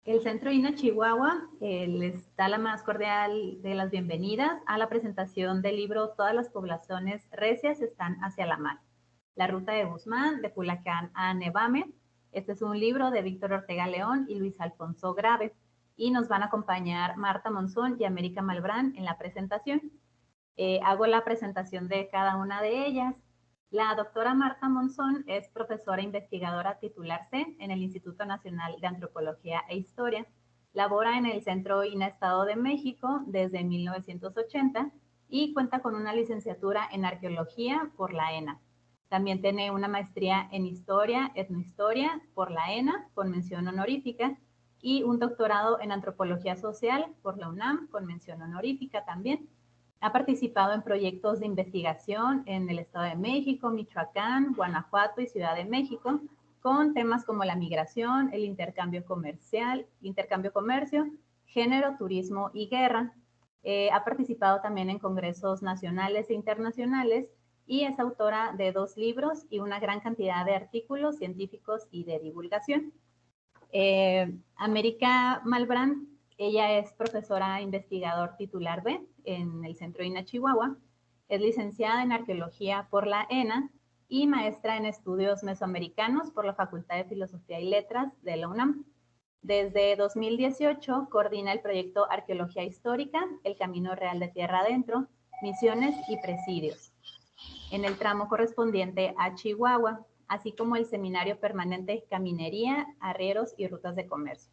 El Centro INA Chihuahua les da la más cordial de las bienvenidas a la presentación del libro Todas las poblaciones recias están hacia la mar. La ruta de Guzmán, de Culacán a Nevame. Este es un libro de Víctor Ortega León y Luis Alfonso Grave. Y nos van a acompañar Marta Monzón y América Malbrán en la presentación. Hago la presentación de cada una de ellas. La doctora Marta Monzón es profesora investigadora titular C en el Instituto Nacional de Antropología e Historia. Labora en el Centro INA Estado de México desde 1980 y cuenta con una licenciatura en Arqueología por la ENA. También tiene una maestría en Historia, Etnohistoria por la ENA, con mención honorífica, y un doctorado en Antropología Social por la UNAM, con mención honorífica también. Ha participado en proyectos de investigación en el Estado de México, Michoacán, Guanajuato y Ciudad de México, con temas como la migración, el intercambio comercio, género, turismo y guerra. Ha participado también en congresos nacionales e internacionales y es autora de 2 libros y una gran cantidad de artículos científicos y de divulgación. América Malbrán, ella es profesora investigador titular B en el Centro INA Chihuahua, es licenciada en Arqueología por la ENA y maestra en Estudios Mesoamericanos por la Facultad de Filosofía y Letras de la UNAM. Desde 2018 coordina el proyecto Arqueología Histórica, El Camino Real de Tierra Adentro, Misiones y Presidios, en el tramo correspondiente a Chihuahua, así como el Seminario Permanente Caminería, Arrieros y Rutas de Comercio.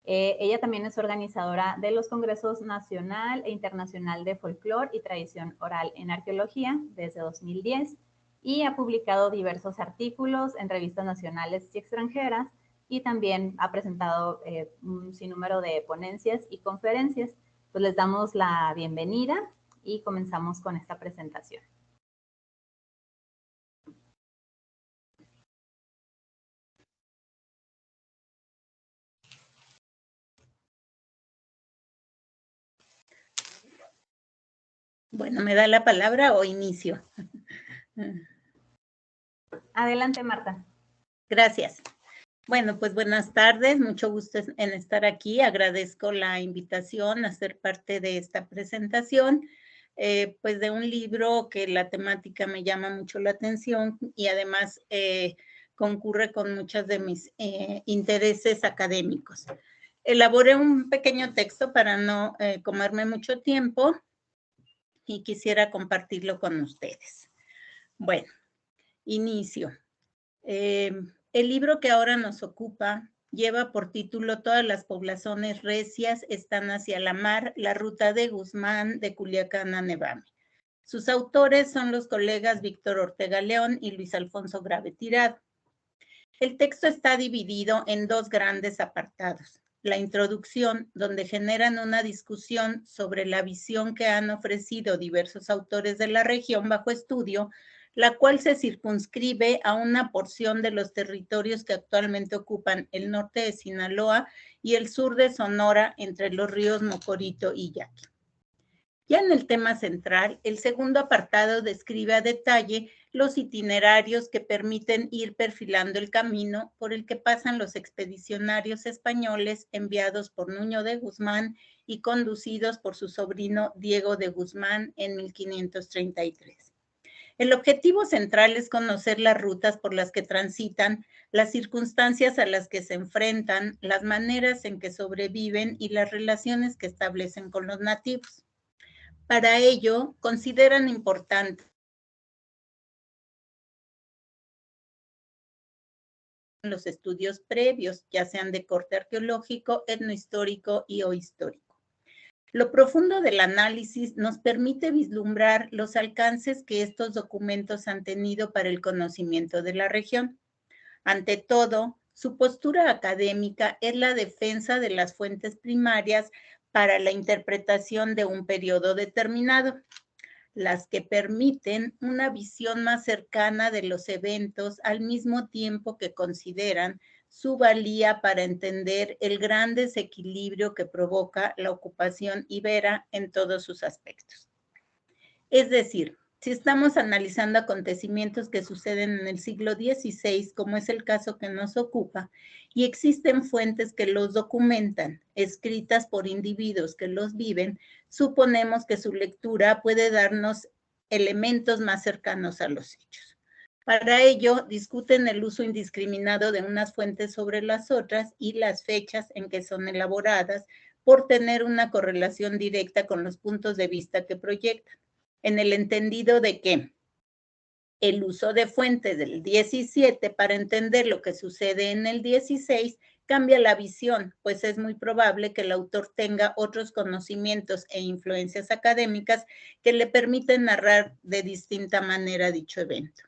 Ella también es organizadora de los Congresos Nacional e Internacional de Folclor y Tradición Oral en Arqueología desde 2010 y ha publicado diversos artículos en revistas nacionales y extranjeras y también ha presentado un sinnúmero de ponencias y conferencias. Pues les damos la bienvenida y comenzamos con esta presentación. Bueno, ¿me da la palabra o inicio? Adelante, Marta. Gracias. Bueno, pues buenas tardes, mucho gusto en estar aquí. Agradezco la invitación a ser parte de esta presentación, pues de un libro que la temática me llama mucho la atención y además concurre con muchos de mis intereses académicos. Elaboré un pequeño texto para no comerme mucho tiempo y quisiera compartirlo con ustedes. Bueno, inicio. El libro que ahora nos ocupa lleva por título Todas las poblaciones recias están hacia la mar, la ruta de Guzmán de Culiacán a Nevame. Sus autores son los colegas Víctor Ortega León y Luis Alfonso Grave Tirado. El texto está dividido en 2 grandes apartados. La introducción, donde generan una discusión sobre la visión que han ofrecido diversos autores de la región bajo estudio, la cual se circunscribe a una porción de los territorios que actualmente ocupan el norte de Sinaloa y el sur de Sonora entre los ríos Mocorito y Yaqui. Ya en el tema central, el segundo apartado describe a detalle los itinerarios que permiten ir perfilando el camino por el que pasan los expedicionarios españoles enviados por Nuño de Guzmán y conducidos por su sobrino Diego de Guzmán en 1533. El objetivo central es conocer las rutas por las que transitan, las circunstancias a las que se enfrentan, las maneras en que sobreviven y las relaciones que establecen con los nativos. Para ello, consideran importante los estudios previos, ya sean de corte arqueológico, etnohistórico y o histórico. Lo profundo del análisis nos permite vislumbrar los alcances que estos documentos han tenido para el conocimiento de la región. Ante todo, su postura académica es la defensa de las fuentes primarias para la interpretación de un periodo determinado, las que permiten una visión más cercana de los eventos al mismo tiempo que consideran su valía para entender el gran desequilibrio que provoca la ocupación ibera en todos sus aspectos. Es decir, Si estamos analizando acontecimientos que suceden en el siglo XVI, como es el caso que nos ocupa, y existen fuentes que los documentan, escritas por individuos que los viven, suponemos que su lectura puede darnos elementos más cercanos a los hechos. Para ello, discuten el uso indiscriminado de unas fuentes sobre las otras y las fechas en que son elaboradas por tener una correlación directa con los puntos de vista que proyectan, en el entendido de que el uso de fuentes del 17 para entender lo que sucede en el 16 cambia la visión, pues es muy probable que el autor tenga otros conocimientos e influencias académicas que le permiten narrar de distinta manera dicho evento.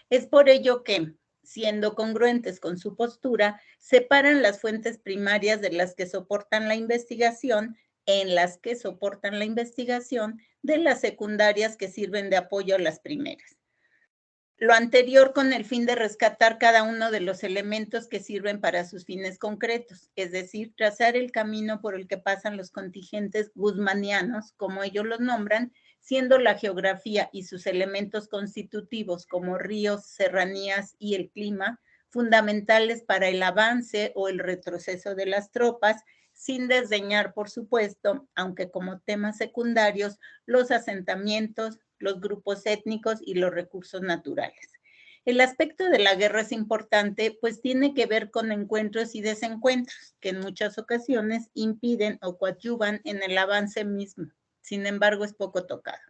Es por ello que, siendo congruentes con su postura, separan las fuentes primarias de las que soportan la investigación, de las secundarias que sirven de apoyo a las primeras. Lo anterior con el fin de rescatar cada uno de los elementos que sirven para sus fines concretos, es decir, trazar el camino por el que pasan los contingentes guzmanianos, como ellos los nombran, siendo la geografía y sus elementos constitutivos como ríos, serranías y el clima fundamentales para el avance o el retroceso de las tropas, sin desdeñar, por supuesto, aunque como temas secundarios, los asentamientos, los grupos étnicos y los recursos naturales. El aspecto de la guerra es importante, pues tiene que ver con encuentros y desencuentros, que en muchas ocasiones impiden o coadyuvan en el avance mismo. Sin embargo, es poco tocado.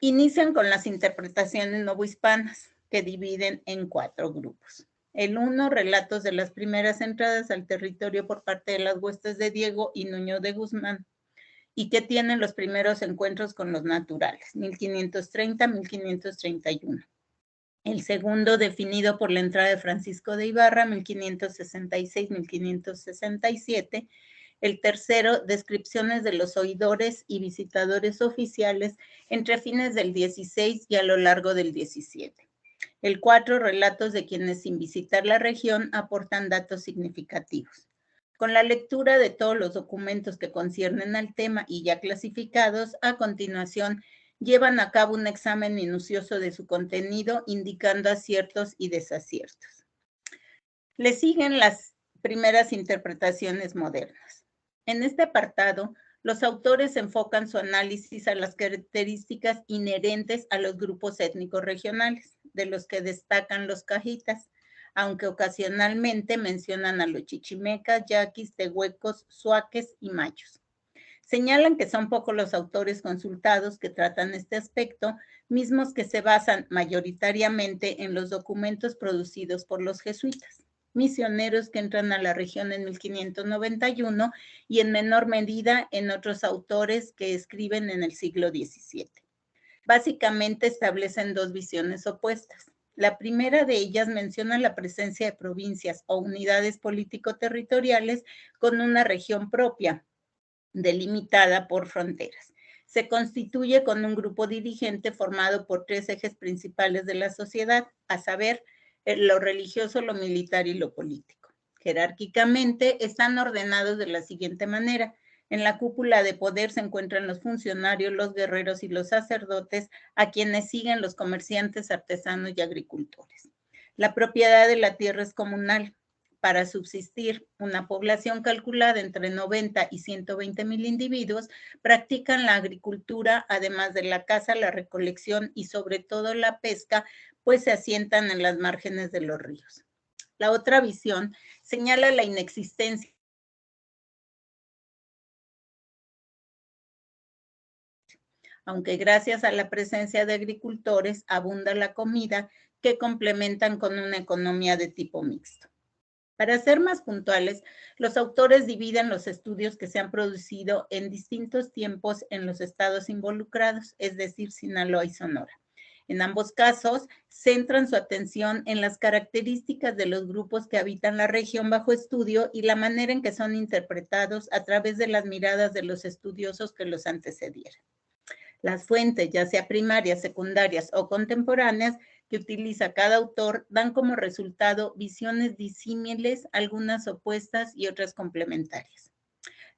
Inician con las interpretaciones novohispanas, que dividen en 4 grupos. El 1, relatos de las primeras entradas al territorio por parte de las huestes de Diego y Nuño de Guzmán, y que tienen los primeros encuentros con los naturales, 1530-1531. El segundo, definido por la entrada de Francisco de Ibarra, 1566-1567. El tercero, descripciones de los oidores y visitadores oficiales entre fines del 16 y a lo largo del 17. El 4, relatos de quienes sin visitar la región aportan datos significativos. Con la lectura de todos los documentos que conciernen al tema y ya clasificados, a continuación llevan a cabo un examen minucioso de su contenido, indicando aciertos y desaciertos. Le siguen las primeras interpretaciones modernas. En este apartado, los autores enfocan su análisis a las características inherentes a los grupos étnicos regionales, de los que destacan los cajitas, aunque ocasionalmente mencionan a los chichimecas, yaquis, tehuecos, suaques y mayos. Señalan que son pocos los autores consultados que tratan este aspecto, mismos que se basan mayoritariamente en los documentos producidos por los jesuitas, misioneros que entran a la región en 1591 y en menor medida en otros autores que escriben en el siglo XVII. Básicamente establecen 2 visiones opuestas. La primera de ellas menciona la presencia de provincias o unidades político-territoriales con una región propia, delimitada por fronteras. Se constituye con un grupo dirigente formado por 3 ejes principales de la sociedad, a saber, lo religioso, lo militar y lo político. Jerárquicamente están ordenados de la siguiente manera. En la cúpula de poder se encuentran los funcionarios, los guerreros y los sacerdotes, a quienes siguen los comerciantes, artesanos y agricultores. La propiedad de la tierra es comunal. Para subsistir, una población calculada entre 90 y 120,000 individuos practican la agricultura, además de la caza, la recolección y sobre todo la pesca, pues se asientan en las márgenes de los ríos. La otra visión señala la inexistencia aunque gracias a la presencia de agricultores abunda la comida que complementan con una economía de tipo mixto. Para ser más puntuales, los autores dividen los estudios que se han producido en distintos tiempos en los estados involucrados, es decir, Sinaloa y Sonora. En ambos casos, centran su atención en las características de los grupos que habitan la región bajo estudio y la manera en que son interpretados a través de las miradas de los estudiosos que los antecedieron. Las fuentes, ya sea primarias, secundarias o contemporáneas, que utiliza cada autor, dan como resultado visiones disímiles, algunas opuestas y otras complementarias.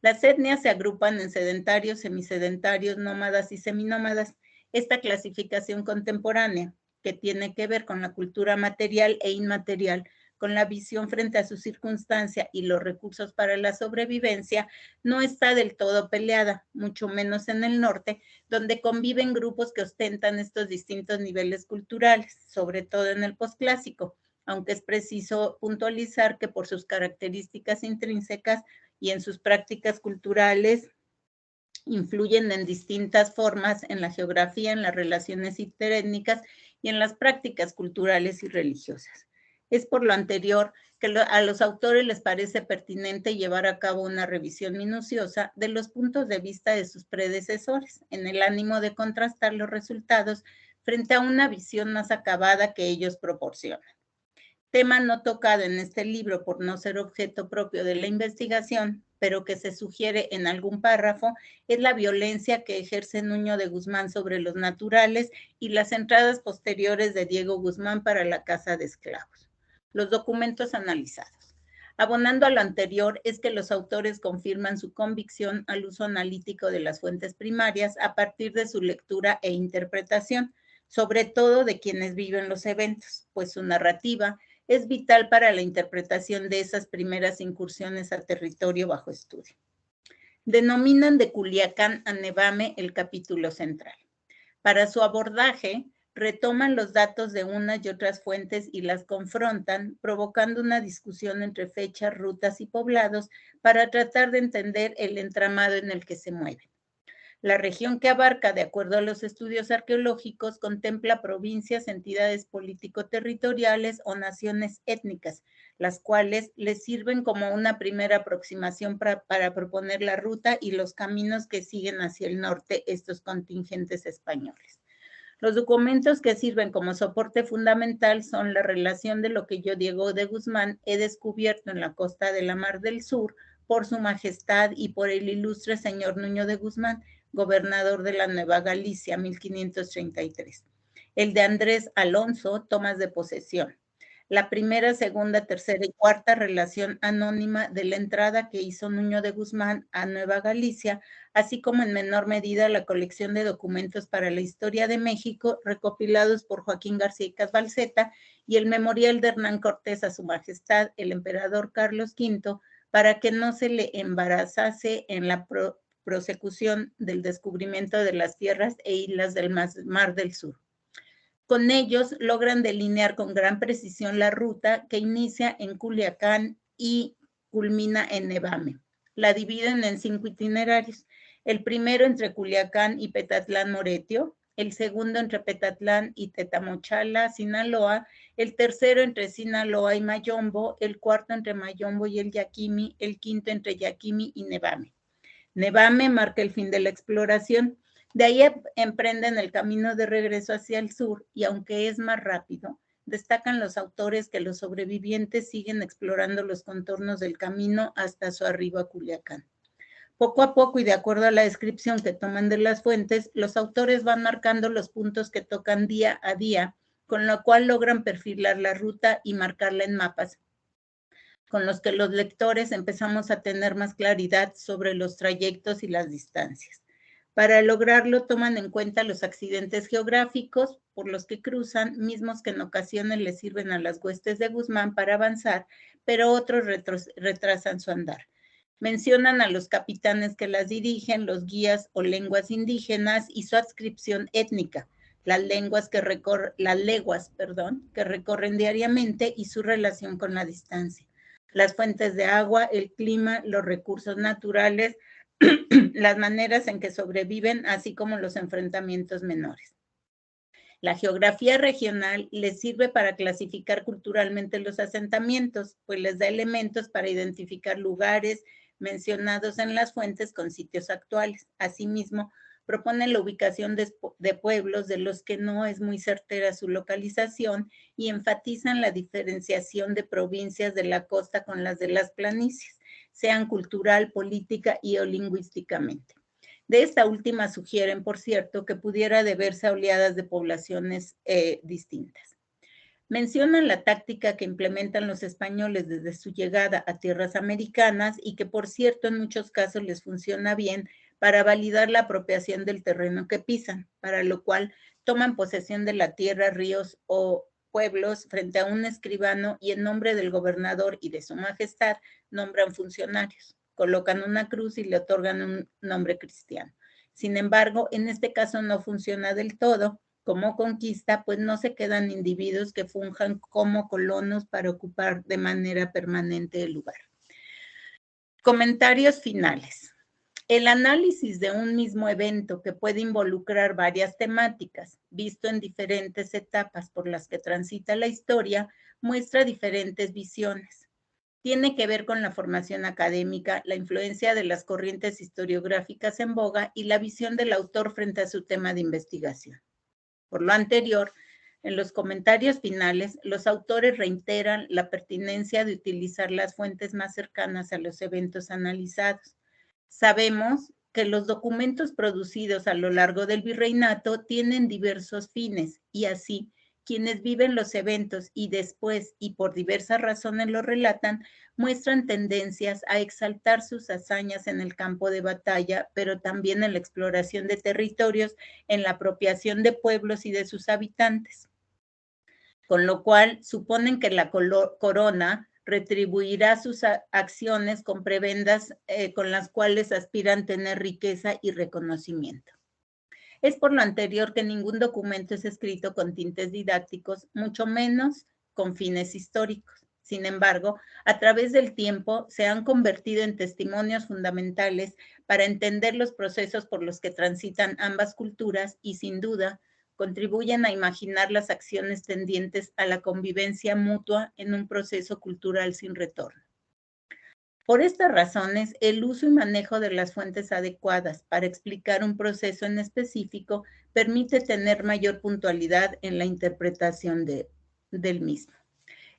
Las etnias se agrupan en sedentarios, semisedentarios, nómadas y seminómadas, esta clasificación contemporánea, que tiene que ver con la cultura material e inmaterial, con la visión frente a su circunstancia y los recursos para la sobrevivencia, no está del todo peleada, mucho menos en el norte, donde conviven grupos que ostentan estos distintos niveles culturales, sobre todo en el posclásico, aunque es preciso puntualizar que por sus características intrínsecas y en sus prácticas culturales influyen en distintas formas en la geografía, en las relaciones interétnicas y en las prácticas culturales y religiosas. Es por lo anterior que a los autores les parece pertinente llevar a cabo una revisión minuciosa de los puntos de vista de sus predecesores, en el ánimo de contrastar los resultados frente a una visión más acabada que ellos proporcionan. Tema no tocado en este libro por no ser objeto propio de la investigación, pero que se sugiere en algún párrafo, es la violencia que ejerce Nuño de Guzmán sobre los naturales y las entradas posteriores de Diego Guzmán para la caza de esclavos. Los documentos analizados. Abonando a lo anterior, es que los autores confirman su convicción al uso analítico de las fuentes primarias a partir de su lectura e interpretación, sobre todo de quienes viven los eventos, pues su narrativa es vital para la interpretación de esas primeras incursiones a territorio bajo estudio. Denominan de Culiacán a Nevame el capítulo central. Para su abordaje, retoman los datos de unas y otras fuentes y las confrontan, provocando una discusión entre fechas, rutas y poblados para tratar de entender el entramado en el que se mueven. La región que abarca, de acuerdo a los estudios arqueológicos, contempla provincias, entidades político-territoriales o naciones étnicas, las cuales les sirven como una primera aproximación para proponer la ruta y los caminos que siguen hacia el norte estos contingentes españoles. Los documentos que sirven como soporte fundamental son la relación de lo que yo, Diego de Guzmán, he descubierto en la costa de la Mar del Sur por su majestad y por el ilustre señor Nuño de Guzmán, gobernador de la Nueva Galicia, 1533. El de Andrés Alonso, tomas de posesión. La primera, segunda, tercera y cuarta relación anónima de la entrada que hizo Nuño de Guzmán a Nueva Galicia, así como en menor medida la colección de documentos para la historia de México recopilados por Joaquín García y Casbalceta y el memorial de Hernán Cortés a su majestad, el emperador Carlos V, para que no se le embarazase en la prosecución del descubrimiento de las tierras e islas del Mar del Sur. Con ellos logran delinear con gran precisión la ruta que inicia en Culiacán y culmina en Nevame. La dividen en 5 itinerarios. El primero entre Culiacán y Petatlán Moretio, el segundo entre Petatlán y Tetamochala, Sinaloa, el tercero entre Sinaloa y Mayombo, el cuarto entre Mayombo y el Yaquimi, el quinto entre Yaquimi y Nevame. Nevame marca el fin de la exploración. De ahí emprenden el camino de regreso hacia el sur y aunque es más rápido, destacan los autores que los sobrevivientes siguen explorando los contornos del camino hasta su arribo a Culiacán. Poco a poco y de acuerdo a la descripción que toman de las fuentes, los autores van marcando los puntos que tocan día a día, con lo cual logran perfilar la ruta y marcarla en mapas, con los que los lectores empezamos a tener más claridad sobre los trayectos y las distancias. Para lograrlo toman en cuenta los accidentes geográficos por los que cruzan, mismos que en ocasiones les sirven a las huestes de Guzmán para avanzar, pero otros retrasan su andar. Mencionan a los capitanes que las dirigen, los guías o lenguas indígenas y su adscripción étnica, las leguas que recorren diariamente y su relación con la distancia, las fuentes de agua, el clima, los recursos naturales, las maneras en que sobreviven, así como los enfrentamientos menores. La geografía regional les sirve para clasificar culturalmente los asentamientos, pues les da elementos para identificar lugares mencionados en las fuentes con sitios actuales. Asimismo, proponen la ubicación de pueblos de los que no es muy certera su localización y enfatizan la diferenciación de provincias de la costa con las de las planicies, sean cultural, política y o lingüísticamente. De esta última sugieren, por cierto, que pudiera deberse a oleadas de poblaciones distintas. Mencionan la táctica que implementan los españoles desde su llegada a tierras americanas y que, por cierto, en muchos casos les funciona bien para validar la apropiación del terreno que pisan, para lo cual toman posesión de la tierra, ríos o pueblos frente a un escribano y en nombre del gobernador y de su majestad nombran funcionarios, colocan una cruz y le otorgan un nombre cristiano. Sin embargo, en este caso no funciona del todo como conquista, pues no se quedan individuos que funjan como colonos para ocupar de manera permanente el lugar. Comentarios finales. El análisis de un mismo evento que puede involucrar varias temáticas, visto en diferentes etapas por las que transita la historia, muestra diferentes visiones. Tiene que ver con la formación académica, la influencia de las corrientes historiográficas en boga y la visión del autor frente a su tema de investigación. Por lo anterior, en los comentarios finales, los autores reiteran la pertinencia de utilizar las fuentes más cercanas a los eventos analizados. Sabemos que los documentos producidos a lo largo del virreinato tienen diversos fines y así quienes viven los eventos y después y por diversas razones lo relatan, muestran tendencias a exaltar sus hazañas en el campo de batalla, pero también en la exploración de territorios, en la apropiación de pueblos y de sus habitantes. Con lo cual suponen que la corona retribuirá sus acciones con prebendas con las cuales aspiran tener riqueza y reconocimiento. Es por lo anterior que ningún documento es escrito con tintes didácticos, mucho menos con fines históricos. Sin embargo, a través del tiempo se han convertido en testimonios fundamentales para entender los procesos por los que transitan ambas culturas y, sin duda, contribuyen a imaginar las acciones tendientes a la convivencia mutua en un proceso cultural sin retorno. Por estas razones, el uso y manejo de las fuentes adecuadas para explicar un proceso en específico permite tener mayor puntualidad en la interpretación del mismo.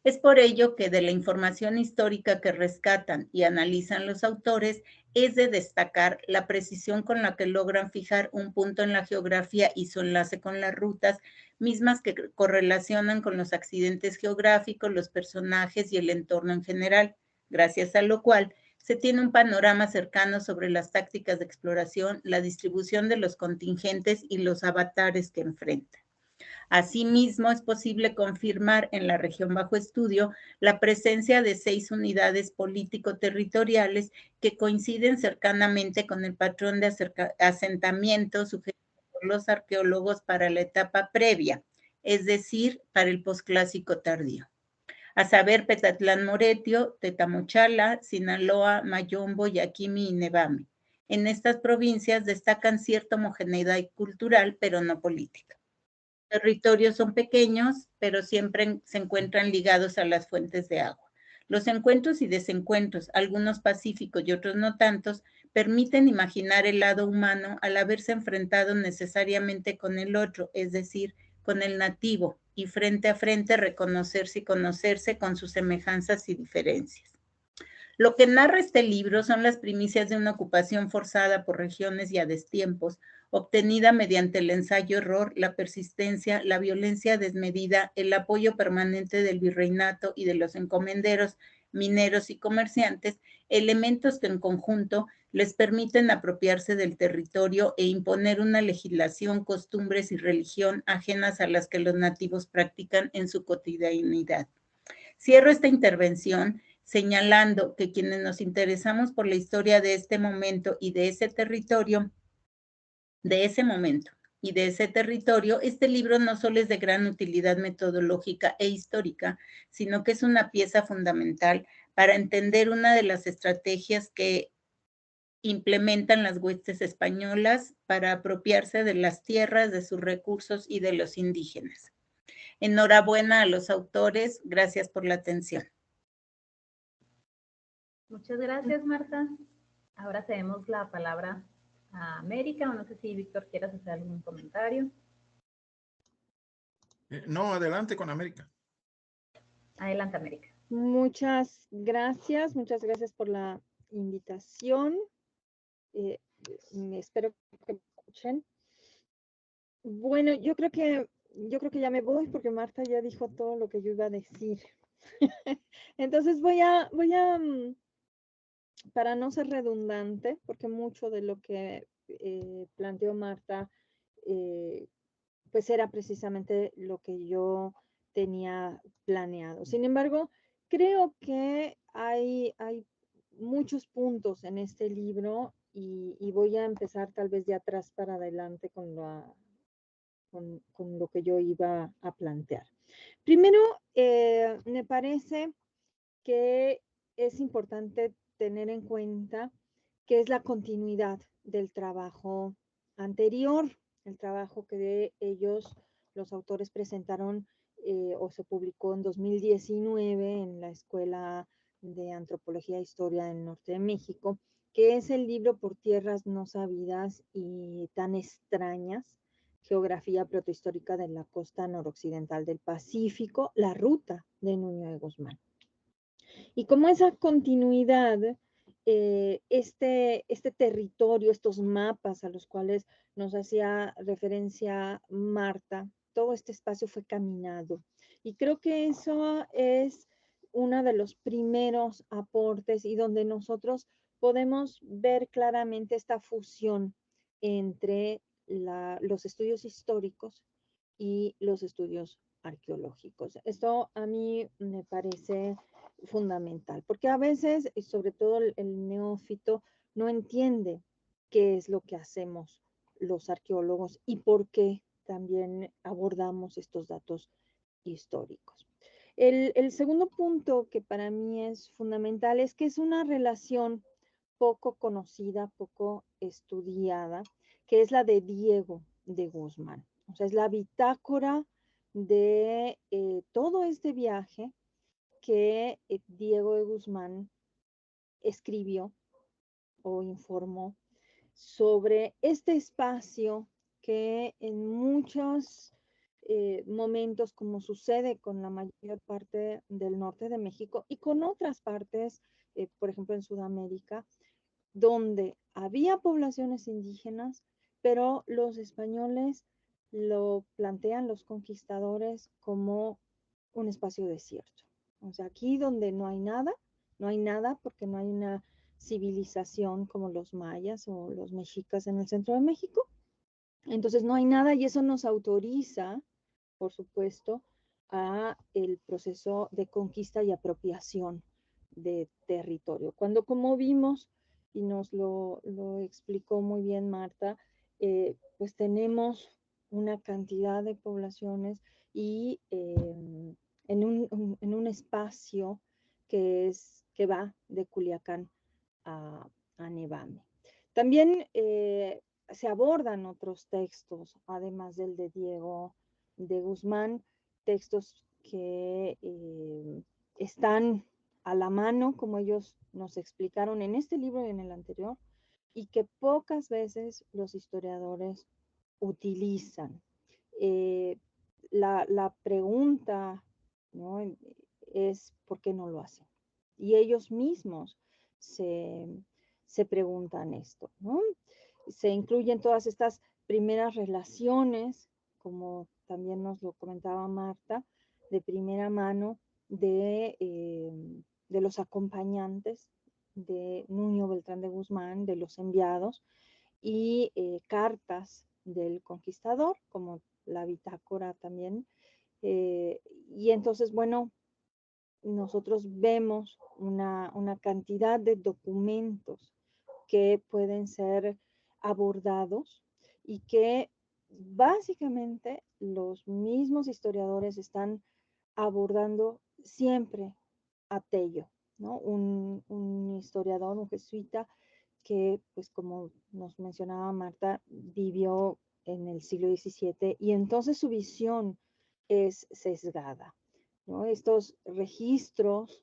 Es por ello que de la información histórica que rescatan y analizan los autores, es de destacar la precisión con la que logran fijar un punto en la geografía y su enlace con las rutas, mismas que correlacionan con los accidentes geográficos, los personajes y el entorno en general, gracias a lo cual se tiene un panorama cercano sobre las tácticas de exploración, la distribución de los contingentes y los avatares que enfrentan. Asimismo, es posible confirmar en la región bajo estudio la presencia de 6 unidades político-territoriales que coinciden cercanamente con el patrón de asentamiento sugerido por los arqueólogos para la etapa previa, es decir, para el posclásico tardío, a saber Petatlán Moretio, Tetamochala, Sinaloa, Mayombo, Yaquimi y Nevame. En estas provincias destacan cierta homogeneidad cultural, pero no política. Territorios son pequeños, pero siempre se encuentran ligados a las fuentes de agua. Los encuentros y desencuentros, algunos pacíficos y otros no tantos, permiten imaginar el lado humano al haberse enfrentado necesariamente con el otro, es decir, con el nativo, y frente a frente reconocerse y conocerse con sus semejanzas y diferencias. Lo que narra este libro son las primicias de una ocupación forzada por regiones y a destiempos, obtenida mediante el ensayo-error, la persistencia, la violencia desmedida, el apoyo permanente del virreinato y de los encomenderos, mineros y comerciantes, elementos que en conjunto les permiten apropiarse del territorio e imponer una legislación, costumbres y religión ajenas a las que los nativos practican en su cotidianidad. Cierro esta intervención señalando que quienes nos interesamos por la historia de este momento y de ese territorio, este libro no solo es de gran utilidad metodológica e histórica, sino que es una pieza fundamental para entender una de las estrategias que implementan las huestes españolas para apropiarse de las tierras, de sus recursos y de los indígenas. Enhorabuena a los autores, gracias por la atención. Muchas gracias, Marta. Ahora cedemos la palabra a América, o no sé si Víctor quieras hacer algún comentario. No, adelante con América. Adelante, América. Muchas gracias por la invitación. Espero que me escuchen. Bueno, yo creo que ya me voy porque Marta ya dijo todo lo que yo iba a decir. Entonces voy a para no ser redundante, porque mucho de lo que planteó Marta, pues era precisamente lo que yo tenía planeado. Sin embargo, creo que hay muchos puntos en este libro y voy a empezar tal vez de atrás para adelante con lo que yo iba a plantear. Primero, me parece que es importante tener en cuenta que es la continuidad del trabajo anterior, el trabajo que ellos, los autores, presentaron o se publicó en 2019 en la Escuela de Antropología e Historia del Norte de México, que es el libro Por tierras no sabidas y tan extrañas, Geografía protohistórica de la costa noroccidental del Pacífico, la ruta de Nuño de Guzmán. Y como esa continuidad, este territorio, estos mapas a los cuales nos hacía referencia Marta, todo este espacio fue caminado. Y creo que eso es uno de los primeros aportes y donde nosotros podemos ver claramente esta fusión entre los estudios históricos y los estudios arqueológicos. Esto a mí me parece fundamental, porque a veces, y sobre todo el neófito, no entiende qué es lo que hacemos los arqueólogos y por qué también abordamos estos datos históricos. El segundo punto que para mí es fundamental es que es una relación poco conocida, poco estudiada, que es la de Diego de Guzmán. O sea, es la bitácora de todo este viaje que Diego de Guzmán escribió o informó sobre este espacio que en muchos momentos, como sucede con la mayor parte del norte de México y con otras partes, por ejemplo en Sudamérica, donde había poblaciones indígenas, pero los españoles lo plantean, los conquistadores, como un espacio desierto. O sea, aquí donde no hay nada porque no hay una civilización como los mayas o los mexicas en el centro de México. Entonces no hay nada y eso nos autoriza, por supuesto, a el proceso de conquista y apropiación de territorio. Cuando, como vimos, y nos lo explicó muy bien Marta, pues tenemos una cantidad de poblaciones y en un espacio que va de Culiacán a Nevame. También se abordan otros textos, además del de Diego de Guzmán, textos que están a la mano, como ellos nos explicaron en este libro y en el anterior, y que pocas veces los historiadores utilizan. La pregunta, ¿no?, es ¿por qué no lo hacen? Y ellos mismos se preguntan esto, ¿no? Se incluyen todas estas primeras relaciones, como también nos lo comentaba Marta, de primera mano de los acompañantes de Nuño Beltrán de Guzmán, de los enviados, y cartas del conquistador, como la bitácora también. Y entonces, bueno, nosotros vemos una cantidad de documentos que pueden ser abordados y que básicamente los mismos historiadores están abordando siempre a Tello, ¿no? Un historiador, un jesuita que, pues como nos mencionaba Marta, vivió en el siglo XVII y entonces su visión es sesgada, ¿no? Estos registros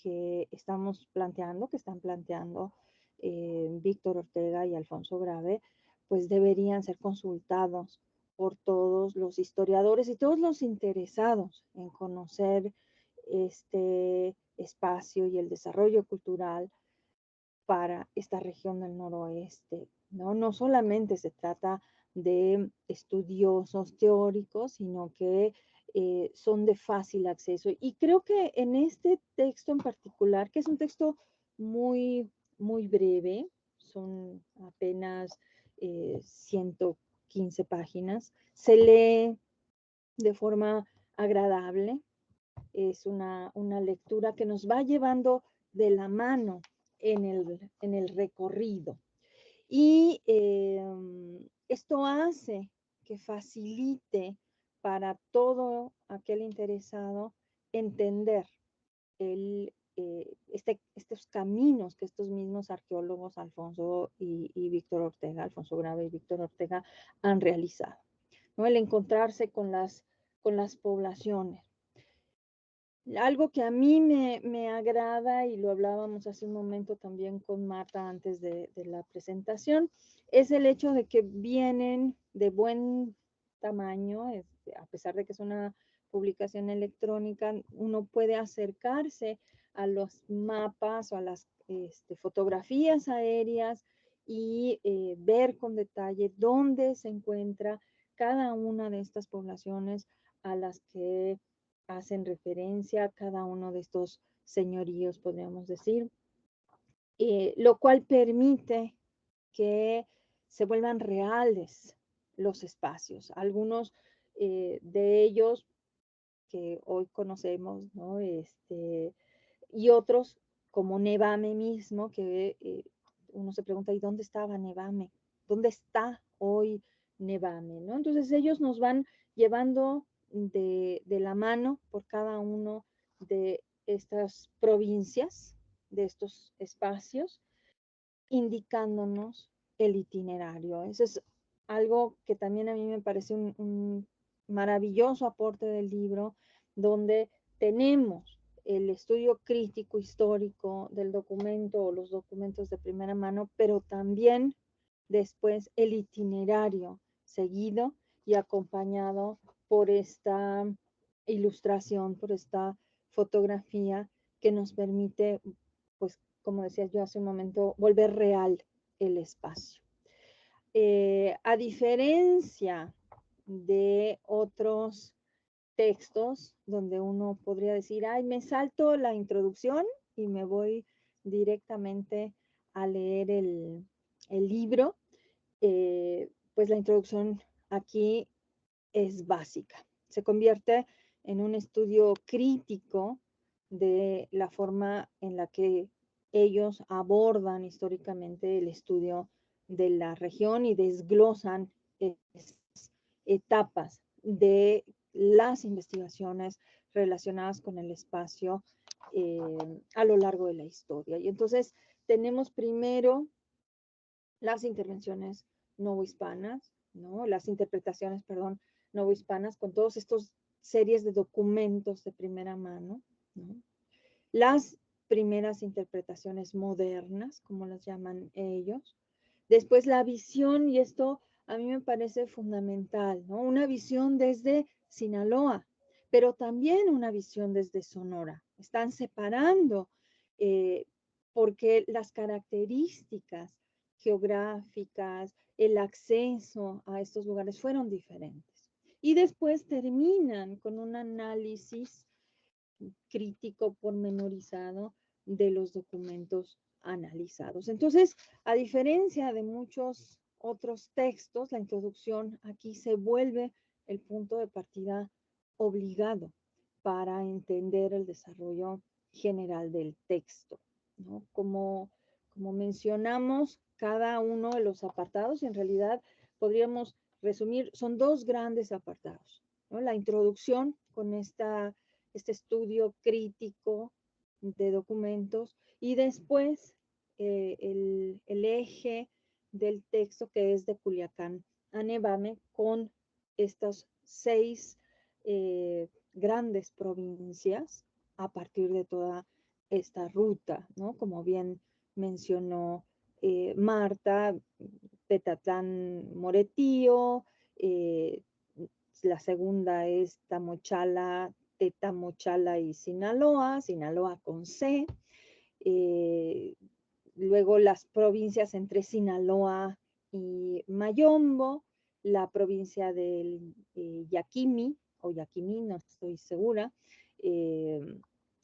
que estamos planteando, que están planteando Víctor Ortega y Alfonso Grave, pues deberían ser consultados por todos los historiadores y todos los interesados en conocer este espacio y el desarrollo cultural para esta región del noroeste, ¿no? No solamente se trata de estudiosos teóricos, sino que son de fácil acceso. Y creo que en este texto en particular, que es un texto muy, muy breve, son apenas 115 páginas. Se lee de forma agradable, es una lectura que nos va llevando de la mano en el recorrido. Y esto hace que facilite para todo aquel interesado entender estos caminos que estos mismos arqueólogos, Alfonso y Víctor Ortega, Alfonso Grave y Víctor Ortega, han realizado, ¿no? El encontrarse con las poblaciones. Algo que a mí me agrada, y lo hablábamos hace un momento también con Marta antes de la presentación, es el hecho de que vienen de buen tamaño, a pesar de que es una publicación electrónica, uno puede acercarse a los mapas o a las fotografías aéreas y ver con detalle dónde se encuentra cada una de estas poblaciones a las que hacen referencia a cada uno de estos señoríos, podríamos decir, lo cual permite que se vuelvan reales los espacios. Algunos de ellos que hoy conocemos, ¿no? Y otros como Nevame mismo, que uno se pregunta, ¿y dónde estaba Nevame? ¿Dónde está hoy Nevame? ¿No? Entonces ellos nos van llevando de la mano por cada uno de estas provincias, de estos espacios, indicándonos el itinerario. Eso es algo que también a mí me parece un maravilloso aporte del libro, donde tenemos el estudio crítico histórico del documento o los documentos de primera mano, pero también después el itinerario seguido y acompañado por esta ilustración, por esta fotografía que nos permite, pues, como decía yo hace un momento, volver real el espacio. A diferencia de otros textos donde uno podría decir, ay, me salto la introducción y me voy directamente a leer el libro, pues la introducción aquí es básica. Se convierte en un estudio crítico de la forma en la que ellos abordan históricamente el estudio de la región y desglosan etapas de las investigaciones relacionadas con el espacio a lo largo de la historia. Y entonces tenemos primero las intervenciones novohispanas, ¿no? Las interpretaciones, perdón, novohispanas, con todos estos series de documentos de primera mano, ¿no? Las primeras interpretaciones modernas, como las llaman ellos. Después la visión, y esto a mí me parece fundamental, ¿no? Una visión desde Sinaloa, pero también una visión desde Sonora. Están separando porque las características geográficas, el acceso a estos lugares fueron diferentes. Y después terminan con un análisis crítico pormenorizado de los documentos analizados. Entonces, a diferencia de muchos otros textos, la introducción aquí se vuelve el punto de partida obligado para entender el desarrollo general del texto, ¿no? Como mencionamos, cada uno de los apartados, en realidad podríamos resumir, son dos grandes apartados, ¿no? La introducción con este estudio crítico de documentos y después el eje del texto que es de Culiacán a Nevame con estas 6 grandes provincias a partir de toda esta ruta, ¿no? Como bien mencionó Marta, Petatlán, Moretío, la segunda es Tamochala, Tetamochala y Sinaloa, Sinaloa con C. Luego las provincias entre Sinaloa y Mayombo, la provincia del Yaquimi, o Yaquimí, no estoy segura,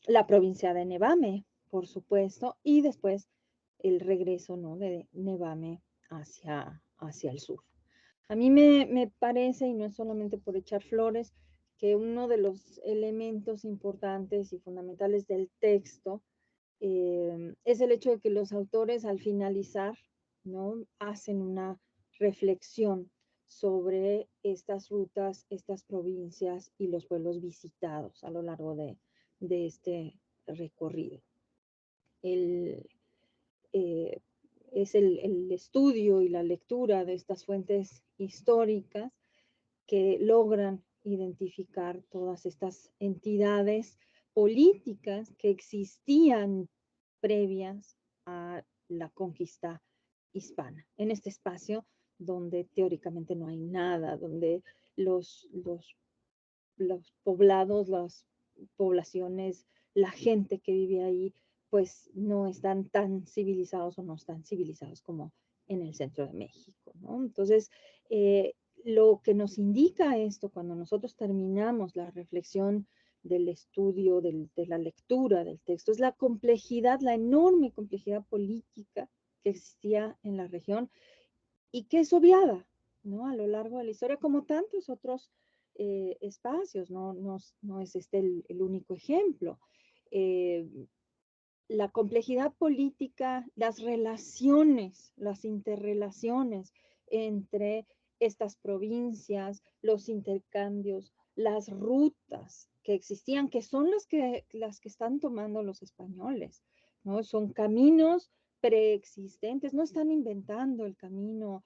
la provincia de Nevame, por supuesto, y después el regreso, ¿no?, de Nevame hacia el sur. A mí me parece, y no es solamente por echar flores, que uno de los elementos importantes y fundamentales del texto es el hecho de que los autores al finalizar, ¿no?, hacen una reflexión sobre estas rutas, estas provincias y los pueblos visitados a lo largo de este recorrido. Es el estudio y la lectura de estas fuentes históricas que logran identificar todas estas entidades políticas que existían previas a la conquista hispana, en este espacio donde teóricamente no hay nada, donde los poblados, las poblaciones, la gente que vive ahí, pues no están tan civilizados o no están civilizados como en el centro de México, ¿no? Entonces, lo que nos indica esto cuando nosotros terminamos la reflexión del estudio, de la lectura del texto, es la complejidad, la enorme complejidad política que existía en la región y que es obviada, ¿no?, a lo largo de la historia, como tantos otros espacios, no es este el único ejemplo. La complejidad política, las relaciones, las interrelaciones entre estas provincias, los intercambios, las rutas que existían, que son las que están tomando los españoles, ¿no? Son caminos preexistentes, no están inventando el camino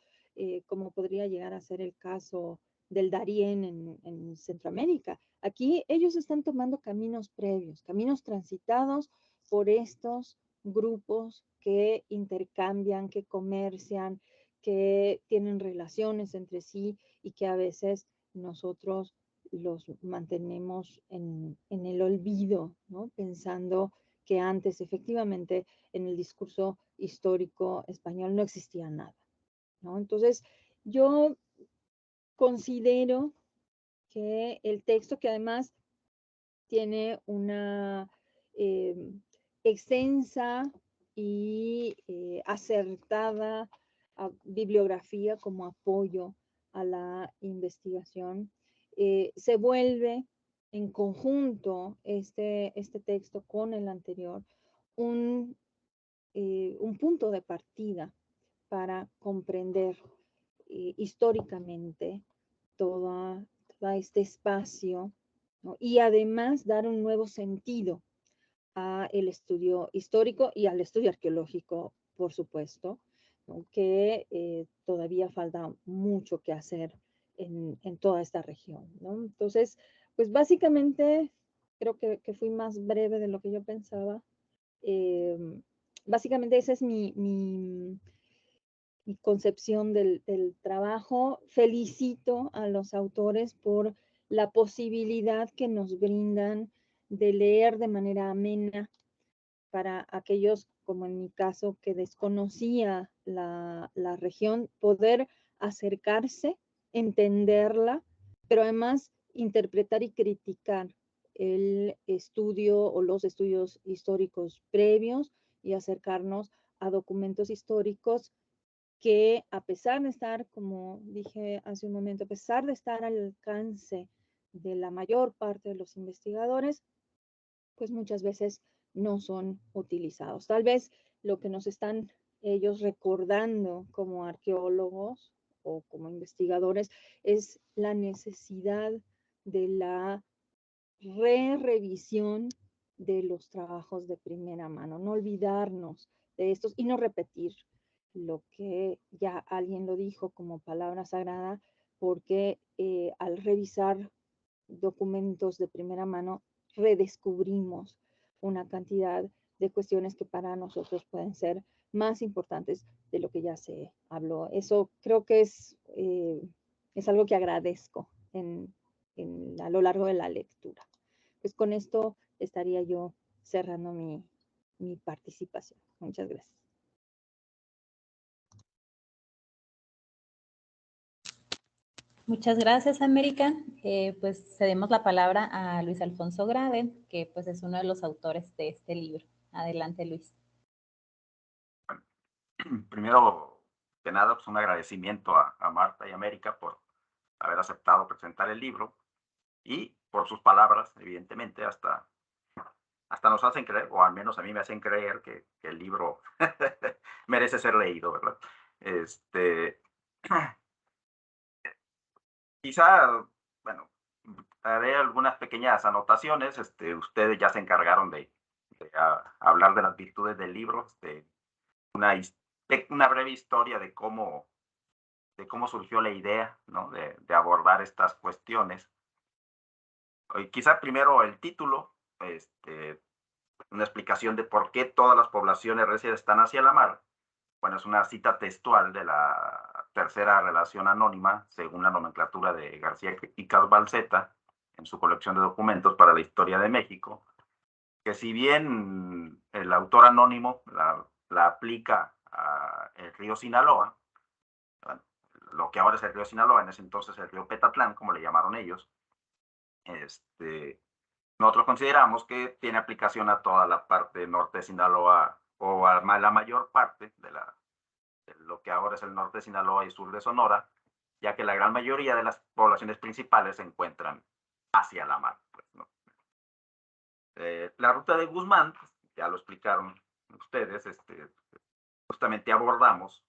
como podría llegar a ser el caso del Darién en Centroamérica. Aquí ellos están tomando caminos previos, caminos transitados por estos grupos que intercambian, que comercian, que tienen relaciones entre sí y que a veces nosotros los mantenemos en el olvido, ¿no?, pensando que antes efectivamente en el discurso histórico español no existía nada, ¿no? Entonces, yo considero que el texto, que además tiene una extensa y acertada bibliografía como apoyo a la investigación, se vuelve en conjunto este texto con el anterior un punto de partida para comprender históricamente todo este espacio, ¿no?, y además dar un nuevo sentido al estudio histórico y al estudio arqueológico, por supuesto, ¿no?, que todavía falta mucho que hacer en toda esta región, ¿no? Entonces, pues básicamente creo que fui más breve de lo que yo pensaba. Básicamente esa es mi concepción del trabajo. Felicito a los autores por la posibilidad que nos brindan de leer de manera amena para aquellos, como en mi caso, que desconocía la región, poder acercarse, entenderla, pero además interpretar y criticar el estudio o los estudios históricos previos y acercarnos a documentos históricos que, a pesar de estar, como dije hace un momento, a pesar de estar al alcance de la mayor parte de los investigadores, pues muchas veces no son utilizados. Tal vez lo que nos están ellos recordando como arqueólogos o como investigadores es la necesidad de la revisión de los trabajos de primera mano, no olvidarnos de estos y no repetir lo que ya alguien lo dijo como palabra sagrada, porque al revisar documentos de primera mano redescubrimos una cantidad de cuestiones que para nosotros pueden ser más importantes de lo que ya se habló. Eso creo que es algo que agradezco a lo largo de la lectura. Pues con esto estaría yo cerrando mi participación. Muchas gracias. Muchas gracias, América. Pues cedemos la palabra a Luis Alfonso Grave, que pues es uno de los autores de este libro. Adelante, Luis. Primero que nada, pues un agradecimiento a Marta y América por haber aceptado presentar el libro y por sus palabras, evidentemente, hasta nos hacen creer, o al menos a mí me hacen creer que el libro merece ser leído, ¿verdad? Quizá, bueno, haré algunas pequeñas anotaciones. Ustedes ya se encargaron de hablar de las virtudes del libro, una breve historia de cómo surgió la idea, ¿no? de abordar estas cuestiones. Y quizá primero el título, una explicación de por qué todas las poblaciones recias están hacia la mar. Bueno, es una cita textual de la tercera relación anónima, según la nomenclatura de García y Calbalceta, en su colección de documentos para la historia de México, que si bien el autor anónimo la aplica al río Sinaloa, bueno, lo que ahora es el río Sinaloa, en ese entonces el río Petatlán, como le llamaron ellos, nosotros consideramos que tiene aplicación a toda la parte norte de Sinaloa, o a la mayor parte de lo que ahora es el norte de Sinaloa y sur de Sonora, ya que la gran mayoría de las poblaciones principales se encuentran hacia la mar. Pues, ¿no? La ruta de Guzmán, pues, ya lo explicaron ustedes, justamente abordamos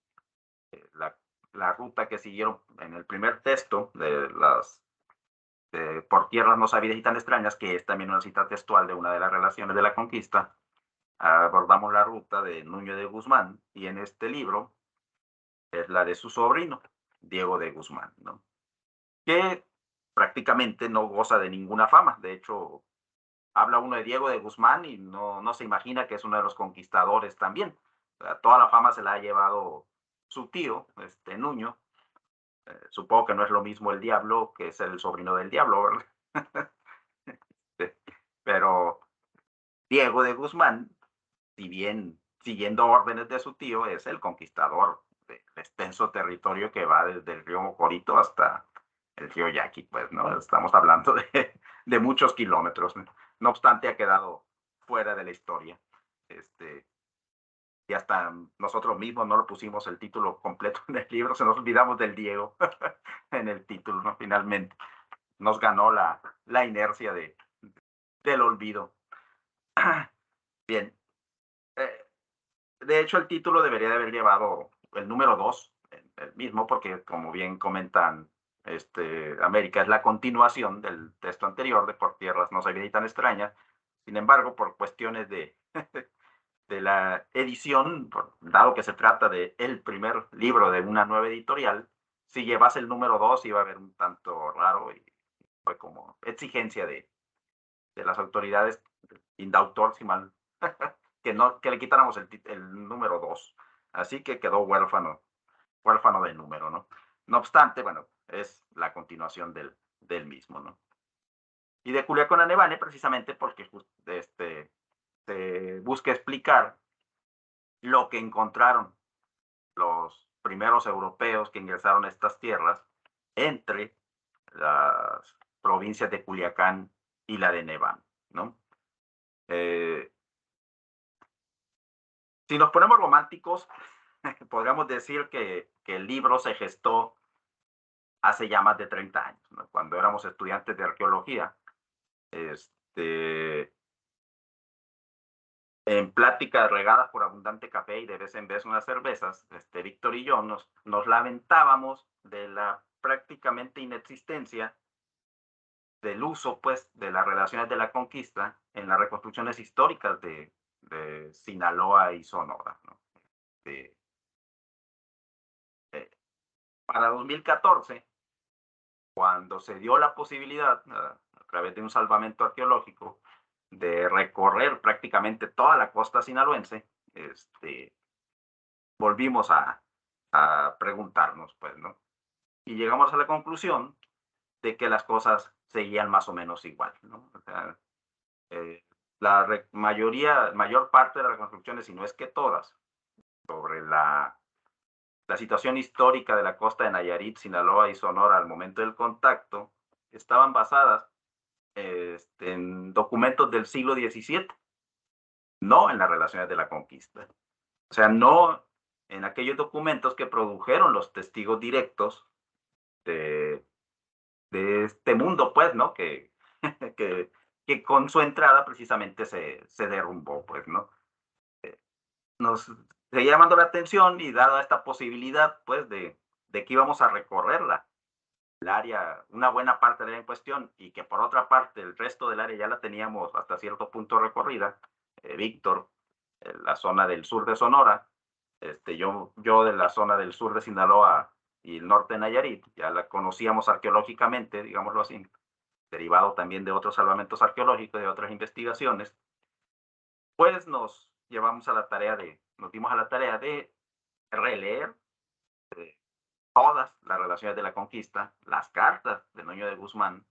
la ruta que siguieron en el primer texto de las por tierras no sabidas y tan extrañas, que es también una cita textual de una de las relaciones de la conquista. Abordamos la ruta de Nuño de Guzmán, y en este libro es la de su sobrino, Diego de Guzmán, ¿no? Que prácticamente no goza de ninguna fama. De hecho, habla uno de Diego de Guzmán y no se imagina que es uno de los conquistadores también. O sea, toda la fama se la ha llevado su tío, Nuño. Supongo que no es lo mismo el diablo que ser el sobrino del diablo, ¿verdad? Pero Diego de Guzmán, si bien siguiendo órdenes de su tío, es el conquistador del extenso territorio que va desde el río Mocorito hasta el río Yaqui, pues, ¿no? Estamos hablando de muchos kilómetros. No obstante, ha quedado fuera de la historia. Y hasta nosotros mismos no le pusimos el título completo en el libro, se nos olvidamos del Diego en el título, ¿no? Finalmente nos ganó la inercia del olvido. Bien. De hecho, el título debería de haber llevado el número 2, el mismo, porque como bien comentan, América es la continuación del texto anterior de Por tierras no sabidas y tan extrañas. Sin embargo, por cuestiones de la edición, dado que se trata de el primer libro de una nueva editorial, si llevase el número 2 iba a haber un tanto raro, y fue como exigencia de las autoridades indautor, si mal, que le quitáramos el número 2. Así que quedó huérfano de número, ¿no? No obstante, bueno, es la continuación del mismo, ¿no? Y de Culiacán a Nevane, precisamente porque se busca explicar lo que encontraron los primeros europeos que ingresaron a estas tierras entre las provincias de Culiacán y la de Neván, ¿no? Si nos ponemos románticos, podríamos decir que el libro se gestó hace ya más de 30 años, ¿no? Cuando éramos estudiantes de arqueología. En pláticas regadas por abundante café y de vez en vez unas cervezas, Víctor y yo nos lamentábamos de la prácticamente inexistencia del uso, pues, de las relaciones de la conquista en las reconstrucciones históricas de Sinaloa y Sonora, ¿no? Para 2014, cuando se dio la posibilidad, a través de un salvamento arqueológico, de recorrer prácticamente toda la costa sinaloense, volvimos a preguntarnos, pues, ¿no? Y llegamos a la conclusión de que las cosas seguían más o menos igual, ¿no? O sea, la mayor parte de las reconstrucciones, si no es que todas, sobre la situación histórica de la costa de Nayarit, Sinaloa y Sonora al momento del contacto, estaban basadas en documentos del siglo XVII, no en las relaciones de la conquista. O sea, no en aquellos documentos que produjeron los testigos directos de este mundo, pues, ¿no? Que, que con su entrada precisamente se derrumbó, pues, ¿no? Nos seguía llamando la atención y dada esta posibilidad, pues, de que íbamos a recorrerla, el área, una buena parte de la en cuestión, y que por otra parte el resto del área ya la teníamos hasta cierto punto recorrida, Víctor, la zona del sur de Sonora, yo de la zona del sur de Sinaloa y el norte de Nayarit, ya la conocíamos arqueológicamente, digámoslo así, derivado también de otros salvamentos arqueológicos, de otras investigaciones, pues nos dimos a la tarea de releer todas las relaciones de la conquista, las cartas de Nuño de Guzmán,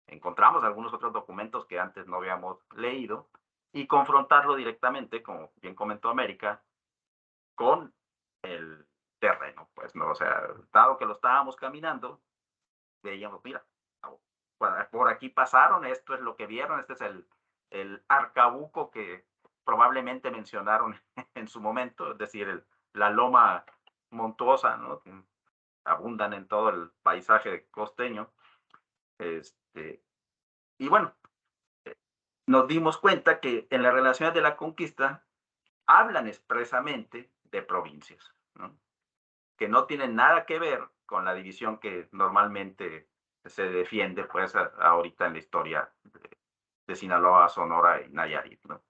encontramos algunos otros documentos que antes no habíamos leído y confrontarlo directamente, como bien comentó América, con el terreno, pues, ¿no? O sea, dado que lo estábamos caminando, veíamos, mira, por aquí pasaron, esto es lo que vieron, este es el arcabuco que probablemente mencionaron en su momento, es decir, la loma montuosa, ¿no? Que abundan en todo el paisaje costeño. Y bueno, nos dimos cuenta que en las relaciones de la conquista hablan expresamente de provincias, ¿no? Que no tienen nada que ver con la división que normalmente se defiende, pues, ahorita en la historia de Sinaloa, Sonora y Nayarit, ¿no?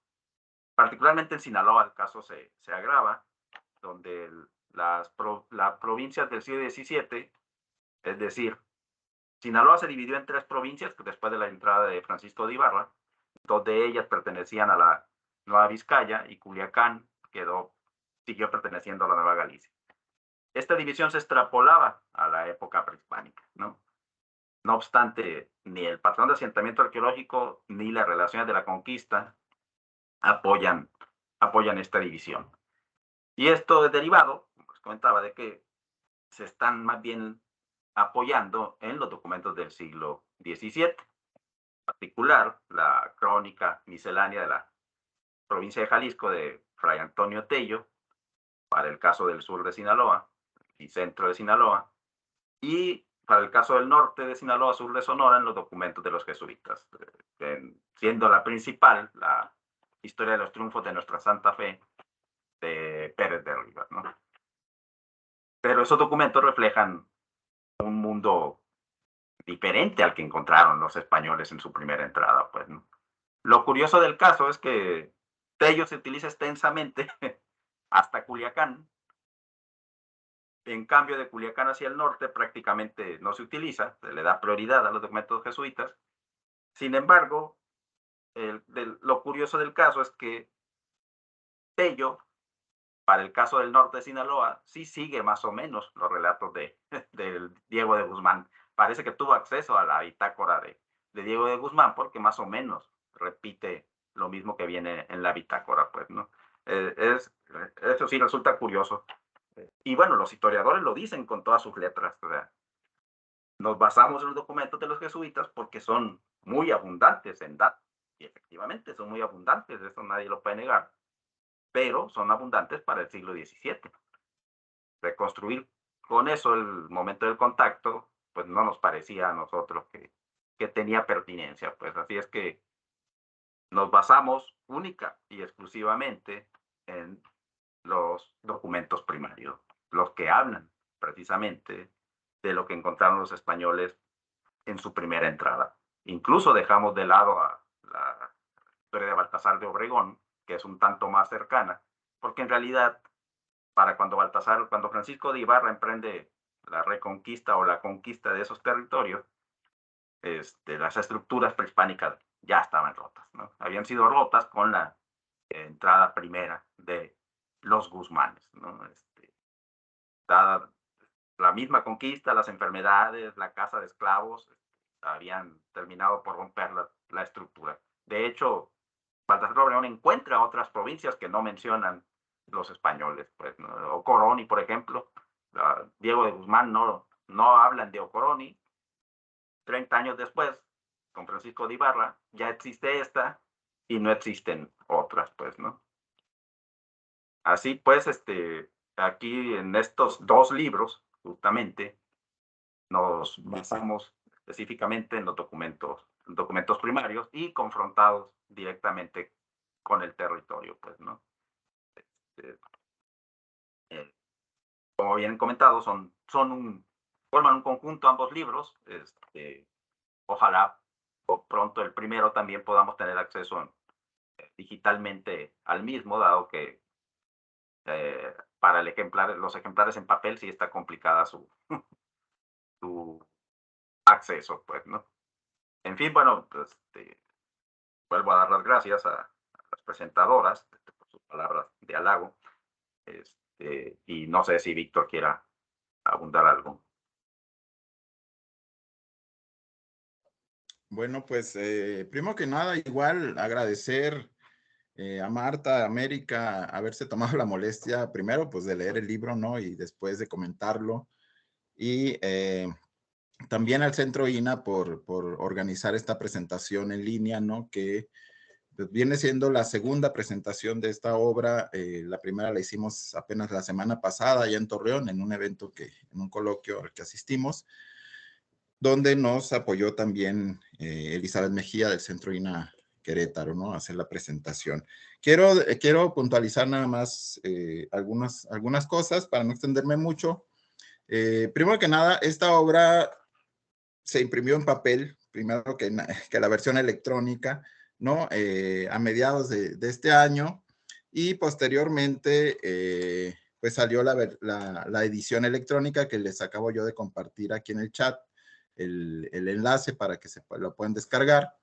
Particularmente en Sinaloa el caso se agrava, donde las provincias del siglo XVII, es decir, Sinaloa se dividió en 3 provincias después de la entrada de Francisco de Ibarra. 2 de ellas pertenecían a la Nueva Vizcaya y Culiacán siguió perteneciendo a la Nueva Galicia. Esta división se extrapolaba a la época prehispánica, ¿no? No obstante, ni el patrón de asentamiento arqueológico ni las relaciones de la conquista apoyan esta división. Y esto es derivado, como les comentaba, de que se están más bien apoyando en los documentos del siglo XVII, en particular la crónica miscelánea de la provincia de Jalisco de Fray Antonio Tello, para el caso del sur de Sinaloa y centro de Sinaloa, y para el caso del norte de Sinaloa, sur de Sonora, en los documentos de los jesuitas, siendo la principal la historia de los triunfos de nuestra Santa Fe de Pérez de Rivas, ¿no? Pero esos documentos reflejan un mundo diferente al que encontraron los españoles en su primera entrada, pues, ¿no? Lo curioso del caso es que Tello se utiliza extensamente hasta Culiacán. En cambio, de Culiacán hacia el norte prácticamente no se utiliza, se le da prioridad a los documentos jesuitas. Sin embargo, lo curioso del caso es que Tello, para el caso del norte de Sinaloa, sí sigue más o menos los relatos de Diego de Guzmán. Parece que tuvo acceso a la bitácora de Diego de Guzmán porque más o menos repite lo mismo que viene en la bitácora, pues, ¿no? Eso sí resulta curioso. Y bueno, los historiadores lo dicen con todas sus letras. O sea, nos basamos en los documentos de los jesuitas porque son muy abundantes en datos. Y efectivamente son muy abundantes, eso nadie lo puede negar. Pero son abundantes para el siglo XVII. Reconstruir con eso el momento del contacto, pues no nos parecía a nosotros que tenía pertinencia. Pues así es que nos basamos única y exclusivamente en los documentos primarios, los que hablan precisamente de lo que encontraron los españoles en su primera entrada. Incluso dejamos de lado a la historia de Baltasar de Obregón, que es un tanto más cercana, porque en realidad, cuando Francisco de Ibarra emprende la reconquista o la conquista de esos territorios, las estructuras prehispánicas ya estaban rotas, ¿no? Habían sido rotas con la entrada primera de los Guzmanes, ¿no? Dada la misma conquista, las enfermedades, la caza de esclavos, habían terminado por romper la estructura. De hecho, Baltasar Obregón encuentra otras provincias que no mencionan los españoles, pues, ¿no? Ocoroni, por ejemplo, Diego de Guzmán no hablan de Ocoroni. 30 años después, con Francisco de Ibarra, ya existe esta y no existen otras, pues, ¿no? Así pues, aquí en estos dos libros, justamente, nos basamos específicamente en los documentos primarios y confrontados directamente con el territorio, pues, ¿no? Como bien comentado, forman un conjunto ambos libros. Ojalá pronto el primero también podamos tener acceso digitalmente al mismo, dado que para los ejemplares en papel sí está complicada su acceso, pues, ¿no? En fin, bueno, pues, vuelvo a dar las gracias a las presentadoras por sus palabras de halago. Y no sé si Víctor quiera abundar algo. Bueno, pues primero que nada, igual agradecer a Marta, a América, haberse tomado la molestia primero, pues de leer el libro, ¿no? Y después de comentarlo. Y también al Centro INA por organizar esta presentación en línea, ¿no? Que pues, viene siendo la segunda presentación de esta obra. La primera la hicimos apenas la semana pasada allá en Torreón, en un evento en un coloquio al que asistimos, donde nos apoyó también Elizabeth Mejía del Centro INA Querétaro, ¿no? A hacer la presentación. Quiero puntualizar nada más algunas cosas para no extenderme mucho. Primero que nada, esta obra se imprimió en papel, primero que la versión electrónica, ¿no? A mediados de este año, y posteriormente pues salió la edición electrónica que les acabo yo de compartir aquí en el chat, el enlace para que lo puedan descargar.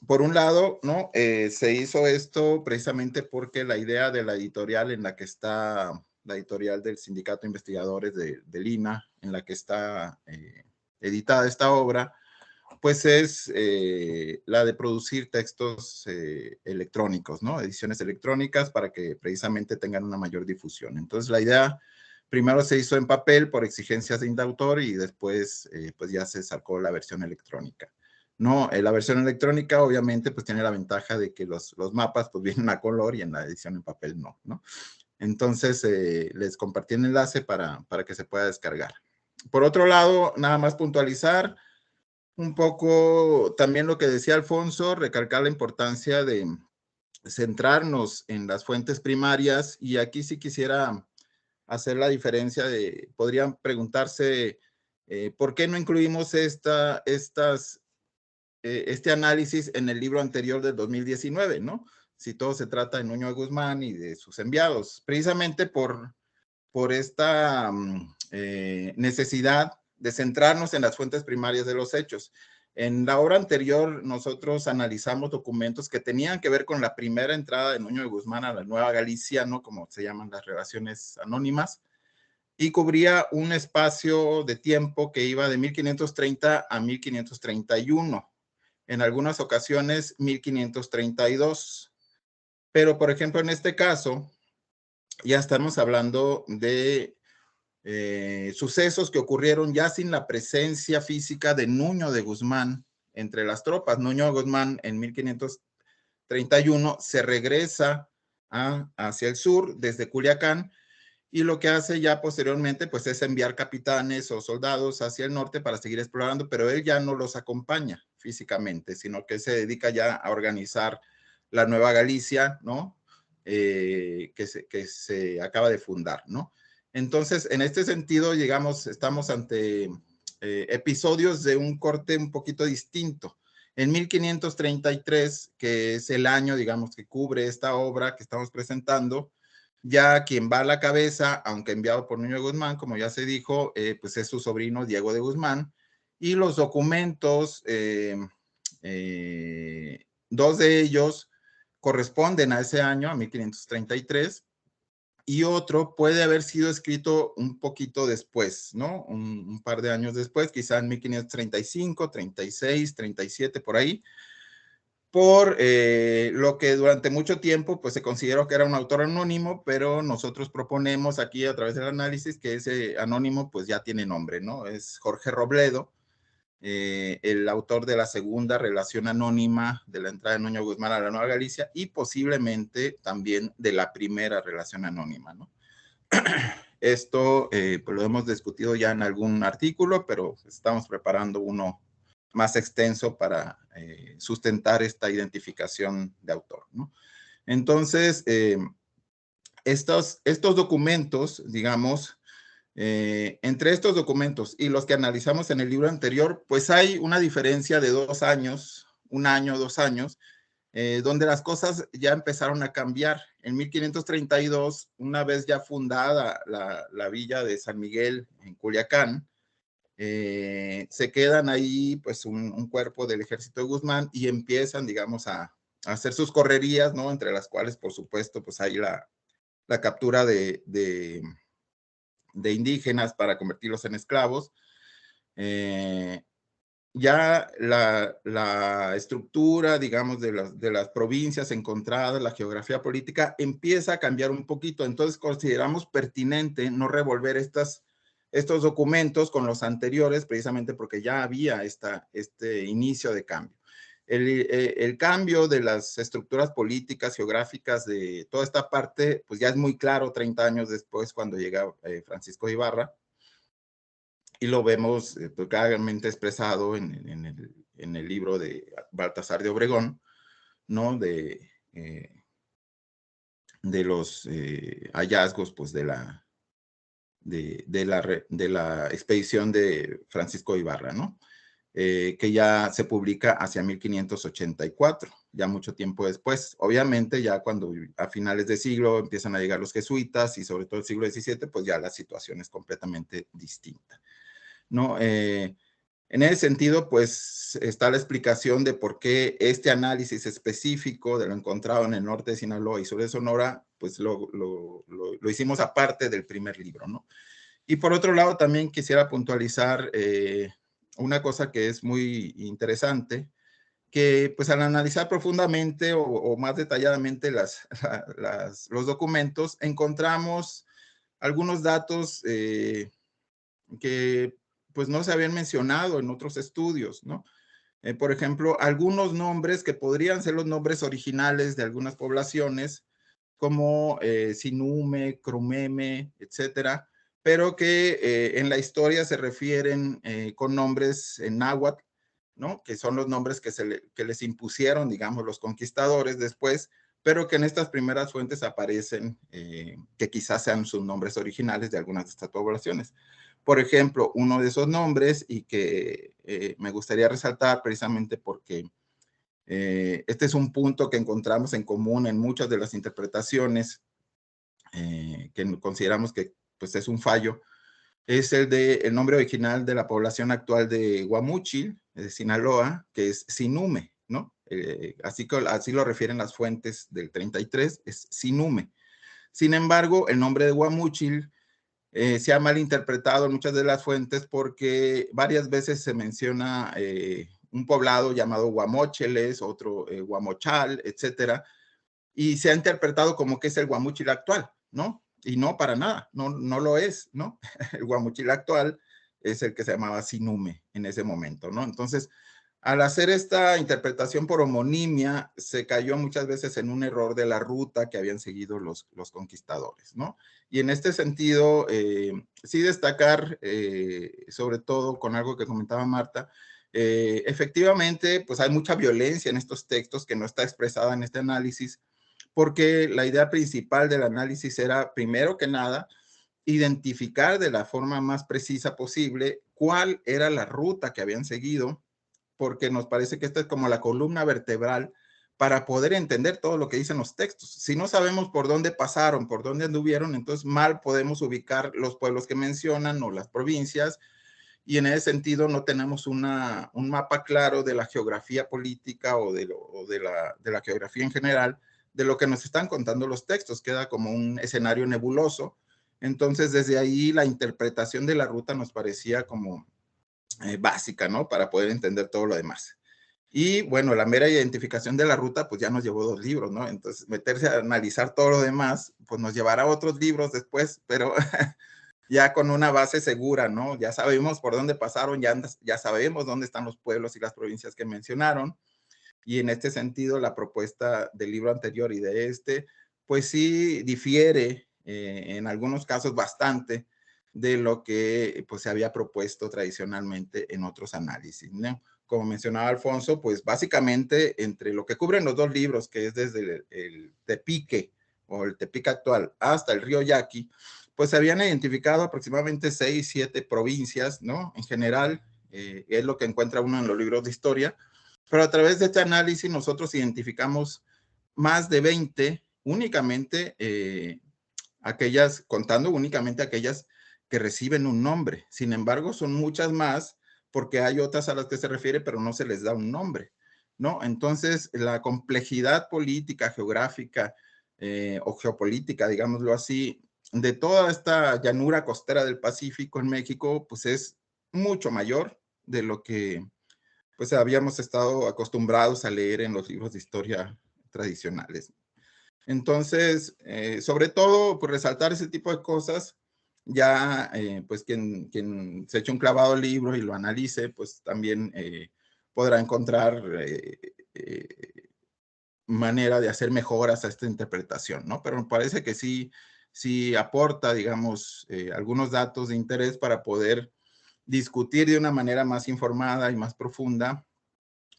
Por un lado, ¿no? Se hizo esto precisamente porque la idea de la editorial en la que está, la editorial del Sindicato de Investigadores del INA, en la que está editada esta obra, pues es la de producir textos electrónicos, ¿no? Ediciones electrónicas para que precisamente tengan una mayor difusión. Entonces la idea primero se hizo en papel por exigencias de Indautor y después pues ya se sacó la versión electrónica. No, la versión electrónica obviamente pues tiene la ventaja de que los mapas pues vienen a color y en la edición en papel no, ¿no? Entonces les compartí el enlace para que se pueda descargar. Por otro lado, nada más puntualizar un poco también lo que decía Alfonso, recalcar la importancia de centrarnos en las fuentes primarias, y aquí sí quisiera hacer la diferencia podrían preguntarse ¿por qué no incluimos este análisis en el libro anterior del 2019, ¿no? Si todo se trata de Nuño de Guzmán y de sus enviados, precisamente por esta necesidad de centrarnos en las fuentes primarias de los hechos. En la obra anterior, nosotros analizamos documentos que tenían que ver con la primera entrada de Nuño de Guzmán a la Nueva Galicia, ¿no? Como se llaman las relaciones anónimas, y cubría un espacio de tiempo que iba de 1530 a 1531, en algunas ocasiones 1532. Pero, por ejemplo, en este caso, ya estamos hablando de sucesos que ocurrieron ya sin la presencia física de Nuño de Guzmán entre las tropas. Nuño de Guzmán en 1531 se regresa hacia el sur desde Culiacán, y lo que hace ya posteriormente pues es enviar capitanes o soldados hacia el norte para seguir explorando, pero él ya no los acompaña físicamente, sino que se dedica ya a organizar la Nueva Galicia, ¿no? Que se acaba de fundar, ¿no? Entonces, en este sentido, estamos ante episodios de un corte un poquito distinto. En 1533, que es el año, digamos, que cubre esta obra que estamos presentando, ya quien va a la cabeza, aunque enviado por Nuño de Guzmán, como ya se dijo, pues es su sobrino Diego de Guzmán, y los documentos, dos de ellos corresponden a ese año, a 1533, y otro puede haber sido escrito un poquito después, ¿no? Un par de años después, quizá en 1535, 36, 37, por ahí, por lo que durante mucho tiempo pues se consideró que era un autor anónimo, pero nosotros proponemos aquí a través del análisis que ese anónimo pues ya tiene nombre, ¿no? Es Jorge Robledo, el autor de la segunda relación anónima de la entrada de Nuño Guzmán a la Nueva Galicia y posiblemente también de la primera relación anónima, ¿no? Esto pues lo hemos discutido ya en algún artículo, pero estamos preparando uno más extenso para sustentar esta identificación de autor, ¿no? Entonces, estos documentos, digamos, entre estos documentos y los que analizamos en el libro anterior, pues hay una diferencia de 2 años, 1 año, 2 años, donde las cosas ya empezaron a cambiar. En 1532, una vez ya fundada la villa de San Miguel en Culiacán, se quedan ahí pues un cuerpo del ejército de Guzmán y empiezan, digamos, a hacer sus correrías, ¿no? Entre las cuales, por supuesto, pues hay la captura de indígenas para convertirlos en esclavos. Ya la estructura, digamos, de las provincias encontradas, la geografía política, empieza a cambiar un poquito. Entonces consideramos pertinente no revolver estos documentos con los anteriores, precisamente porque ya había este inicio de cambio. El cambio de las estructuras políticas, geográficas de toda esta parte, pues ya es muy claro 30 años después cuando llega Francisco de Ibarra, y lo vemos claramente expresado en el libro de Baltasar de Obregón, ¿no? De los hallazgos, pues, de la expedición de Francisco de Ibarra, ¿no? Que ya se publica hacia 1584, ya mucho tiempo después. Obviamente, ya cuando a finales de siglo empiezan a llegar los jesuitas y sobre todo el siglo XVII, pues ya la situación es completamente distinta, ¿no? En ese sentido, pues está la explicación de por qué este análisis específico de lo encontrado en el norte de Sinaloa y sur de Sonora, pues lo hicimos aparte del primer libro, ¿no? Y por otro lado, también quisiera puntualizar una cosa que es muy interesante, que pues al analizar profundamente o más detalladamente los documentos, encontramos algunos datos que pues no se habían mencionado en otros estudios, ¿no? Por ejemplo, algunos nombres que podrían ser los nombres originales de algunas poblaciones, como Sinume, Crumeme, etcétera, pero que en la historia se refieren con nombres en náhuatl, ¿no? Que son los nombres que les impusieron, digamos, los conquistadores después, pero que en estas primeras fuentes aparecen que quizás sean sus nombres originales de algunas de estas poblaciones. Por ejemplo, uno de esos nombres, y que me gustaría resaltar precisamente porque este es un punto que encontramos en común en muchas de las interpretaciones que consideramos que pues, es un fallo, es el nombre original de la población actual de Guamúchil, de Sinaloa, que es Sinume, ¿no? Así lo refieren las fuentes del 33, es Sinume. Sin embargo, el nombre de Guamúchil se ha malinterpretado en muchas de las fuentes porque varias veces se menciona un poblado llamado Guamócheles, otro Guamochal, etcétera, y se ha interpretado como que es el Guamúchil actual, ¿no? Y no, para nada, no lo es, ¿no? El Guamúchil actual es el que se llamaba Sinume en ese momento, ¿no? Entonces, al hacer esta interpretación por homonimia, se cayó muchas veces en un error de la ruta que habían seguido los conquistadores, ¿no? Y en este sentido, sí destacar, sobre todo con algo que comentaba Marta, efectivamente, pues hay mucha violencia en estos textos que no está expresada en este análisis, porque la idea principal del análisis era, primero que nada, identificar de la forma más precisa posible cuál era la ruta que habían seguido, porque nos parece que esta es como la columna vertebral para poder entender todo lo que dicen los textos. Si no sabemos por dónde pasaron, por dónde anduvieron, entonces mal podemos ubicar los pueblos que mencionan o las provincias, y en ese sentido no tenemos un mapa claro de la geografía política o de la geografía en general, de lo que nos están contando los textos. Queda como un escenario nebuloso. Entonces, desde ahí la interpretación de la ruta nos parecía como básica, ¿no? Para poder entender todo lo demás. Y bueno, la mera identificación de la ruta, pues ya nos llevó 2 libros, ¿no? Entonces, meterse a analizar todo lo demás, pues nos llevará a otros libros después, pero ya con una base segura, ¿no? Ya sabemos por dónde pasaron, ya sabemos dónde están los pueblos y las provincias que mencionaron. Y en este sentido, la propuesta del libro anterior y de este, pues sí difiere en algunos casos bastante de lo que pues se había propuesto tradicionalmente en otros análisis, ¿no? Como mencionaba Alfonso, pues básicamente entre lo que cubren los dos libros, que es desde el Tepique o el Tepique actual hasta el río Yaqui, pues se habían identificado aproximadamente 6, 7 provincias, ¿no? En general, es lo que encuentra uno en los libros de historia, pero a través de este análisis nosotros identificamos más de 20, únicamente aquellas, contando únicamente aquellas que reciben un nombre. Sin embargo, son muchas más porque hay otras a las que se refiere, pero no se les da un nombre, ¿no? Entonces, la complejidad política, geográfica o geopolítica, digámoslo así, de toda esta llanura costera del Pacífico en México, pues es mucho mayor de lo que pues habíamos estado acostumbrados a leer en los libros de historia tradicionales. Entonces, sobre todo, pues resaltar ese tipo de cosas, ya pues quien se eche un clavado al libro y lo analice, pues también podrá encontrar manera de hacer mejoras a esta interpretación, ¿no? Pero me parece que sí aporta, digamos, algunos datos de interés para poder discutir de una manera más informada y más profunda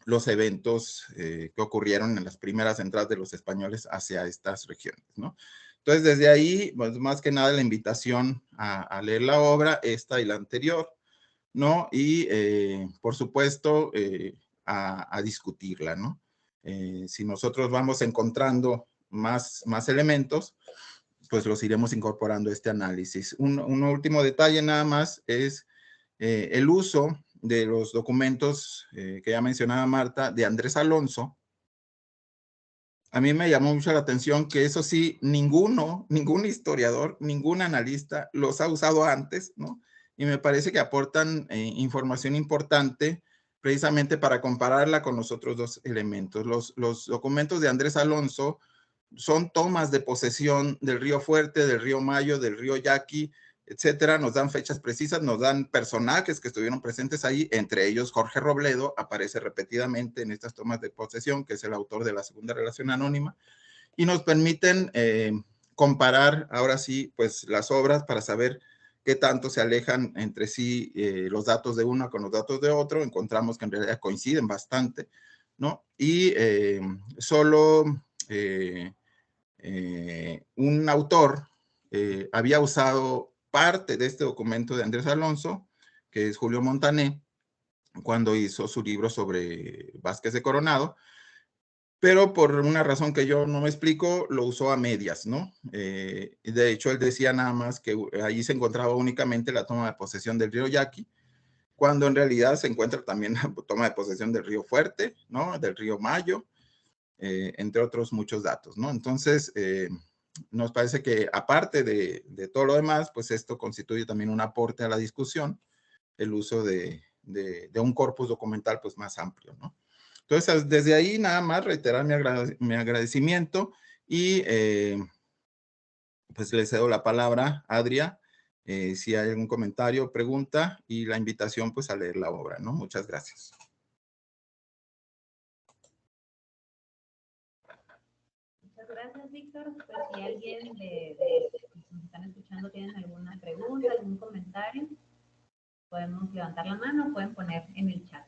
los eventos que ocurrieron en las primeras entradas de los españoles hacia estas regiones, ¿no? Entonces, desde ahí, pues, más que nada la invitación a leer la obra, esta y la anterior, ¿no? Y, por supuesto, a discutirla, ¿no? Si nosotros vamos encontrando más elementos, pues los iremos incorporando a este análisis. Un último detalle nada más es el uso de los documentos que ya mencionaba Marta, de Andrés Alonso. A mí me llamó mucho la atención que eso sí, ningún historiador, ningún analista los ha usado antes, ¿no? Y me parece que aportan información importante precisamente para compararla con los otros dos elementos. Los documentos de Andrés Alonso son tomas de posesión del río Fuerte, del río Mayo, del río Yaqui, etcétera. Nos dan fechas precisas, nos dan personajes que estuvieron presentes ahí, entre ellos Jorge Robledo, aparece repetidamente en estas tomas de posesión, que es el autor de la segunda relación anónima, y nos permiten comparar ahora sí, pues las obras para saber qué tanto se alejan entre sí los datos de uno con los datos de otro. Encontramos que en realidad coinciden bastante, ¿no? Y solo un autor había usado parte de este documento de Andrés Alonso, que es Julio Montané, cuando hizo su libro sobre Vázquez de Coronado, pero por una razón que yo no me explico, lo usó a medias, ¿no? De hecho, él decía nada más que allí se encontraba únicamente la toma de posesión del río Yaqui, cuando en realidad se encuentra también la toma de posesión del río Fuerte, ¿no? Del río Mayo, entre otros muchos datos, ¿no? Entonces, nos parece que aparte de todo lo demás, pues esto constituye también un aporte a la discusión, el uso de un corpus documental pues más amplio, ¿no? Entonces, desde ahí nada más reiterar mi agradecimiento y pues le cedo la palabra a Adria, si hay algún comentario o pregunta, y la invitación pues a leer la obra, ¿no? Muchas gracias. Muchas gracias, Víctor. Pues si alguien de los que nos están escuchando tienen alguna pregunta, algún comentario, podemos levantar la mano o pueden poner en el chat.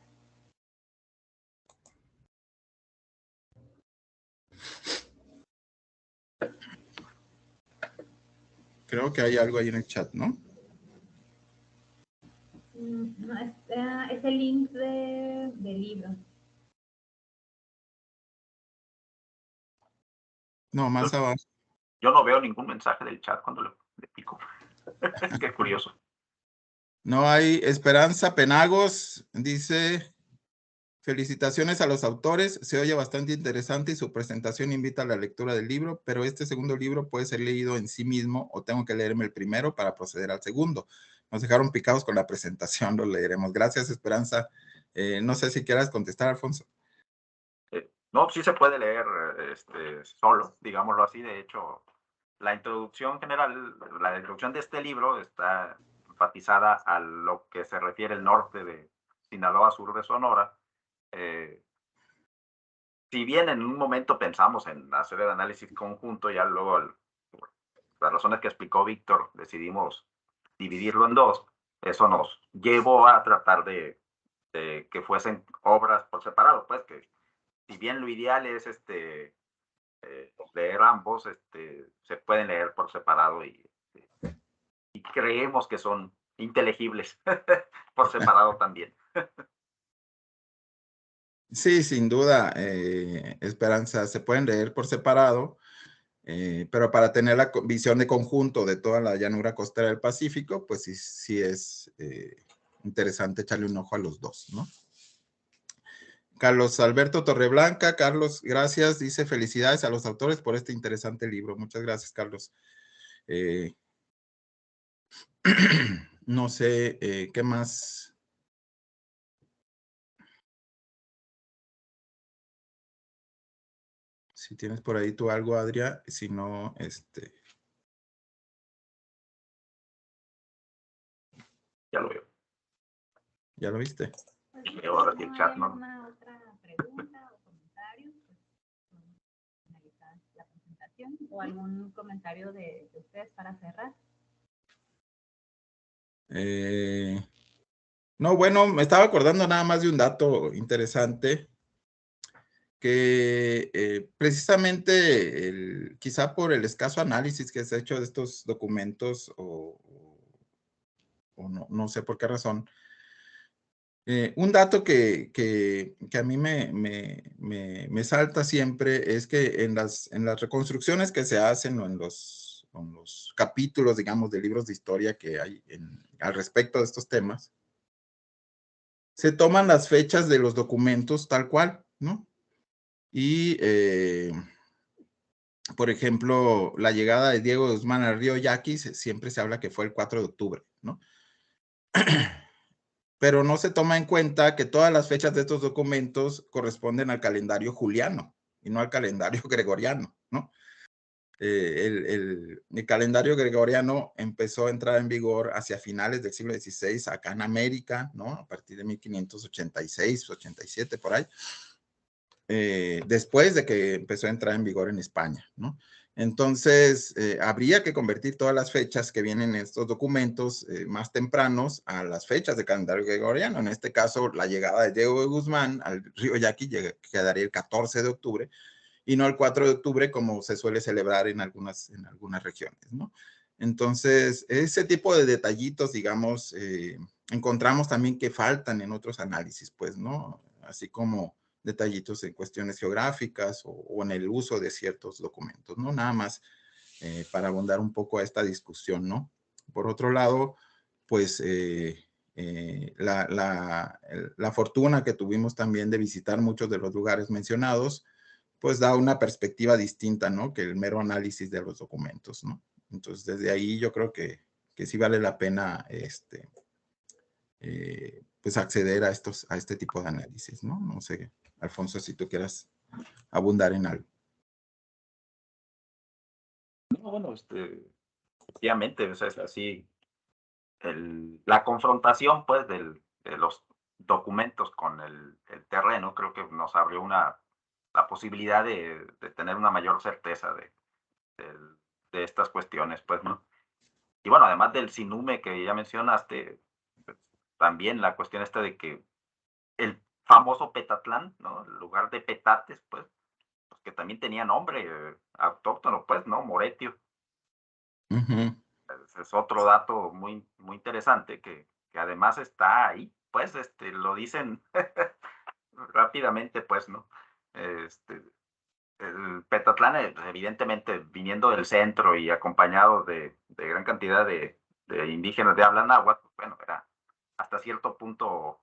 Creo que hay algo ahí en el chat, ¿no? No, es el link del libro. No, más abajo. Yo no veo ningún mensaje del chat cuando le pico. Qué curioso. No hay. Esperanza Penagos dice: felicitaciones a los autores, se oye bastante interesante y su presentación invita a la lectura del libro, pero este segundo libro puede ser leído en sí mismo o tengo que leerme el primero para proceder al segundo. Nos dejaron picados con la presentación, lo leeremos. Gracias, Esperanza. No sé si quieras contestar, Alfonso. No, sí se puede leer solo, digámoslo así. De hecho, la introducción general, la introducción de este libro está enfatizada a lo que se refiere el norte de Sinaloa, sur de Sonora. Si bien en un momento pensamos en hacer el análisis conjunto, ya luego, por las razones que explicó Víctor, decidimos dividirlo en dos. Eso nos llevó a tratar de que fuesen obras por separado, pues que si bien lo ideal es leer ambos, se pueden leer por separado y creemos que son inteligibles por separado también. Sí, sin duda, Esperanza, se pueden leer por separado, pero para tener la visión de conjunto de toda la llanura costera del Pacífico, pues sí es interesante echarle un ojo a los dos, ¿no? Carlos Alberto Torreblanca, Carlos, gracias, dice felicidades a los autores por este interesante libro. Muchas gracias, Carlos. No sé, ¿qué más? Si tienes por ahí tú algo, Adria, si no, Ya lo veo. ¿Ya lo viste? Y ahora aquí el chat, ¿no? ¿Alguna otra pregunta o comentario? Pues, finalizar la presentación. ¿O algún comentario de ustedes para cerrar? No, bueno, me estaba acordando nada más de un dato interesante que precisamente quizá por el escaso análisis que se ha hecho de estos documentos o no sé por qué razón, un dato que a mí me salta siempre es que en las reconstrucciones que se hacen o en los capítulos, digamos, de libros de historia que hay al respecto de estos temas, se toman las fechas de los documentos tal cual, ¿no? Y, por ejemplo, la llegada de Diego de Guzmán al río Yaquis, siempre se habla que fue el 4 de octubre, ¿no? Pero no se toma en cuenta que todas las fechas de estos documentos corresponden al calendario juliano y no al calendario gregoriano, ¿no? El calendario gregoriano empezó a entrar en vigor hacia finales del siglo XVI acá en América, ¿no? A partir de 1586, 87, por ahí. Después de que empezó a entrar en vigor en España, ¿no? Entonces, habría que convertir todas las fechas que vienen en estos documentos más tempranos a las fechas de calendario gregoriano. En este caso, la llegada de Diego de Guzmán al río Yaqui quedaría el 14 de octubre y no el 4 de octubre como se suele celebrar en algunas regiones, ¿no? Entonces, ese tipo de detallitos, digamos, encontramos también que faltan en otros análisis, pues, ¿no? Así como detallitos en cuestiones geográficas o en el uso de ciertos documentos, ¿no? Nada más para abundar un poco a esta discusión, ¿no? Por otro lado, pues la fortuna que tuvimos también de visitar muchos de los lugares mencionados, pues da una perspectiva distinta, ¿no? Que el mero análisis de los documentos, ¿no? Entonces, desde ahí yo creo que sí vale la pena pues acceder a este tipo de análisis, ¿no? No sé, Alfonso, si tú quieras abundar en algo. No, bueno, efectivamente, o sea, es así, la confrontación, pues, de los documentos con el terreno, creo que nos abrió la posibilidad de tener una mayor certeza de estas cuestiones, pues, ¿no? Y bueno, además del sinume que ya mencionaste, pues, también la cuestión esta de que el famoso Petatlán, ¿no? El lugar de petates, pues que también tenía nombre autóctono, pues, ¿no? Moretio. Uh-huh. Ese es otro dato muy, muy interesante que además está ahí, pues, lo dicen rápidamente, pues, ¿no? El Petatlán, evidentemente, viniendo del centro y acompañado de gran cantidad de indígenas de habla náhuatl, bueno, era hasta cierto punto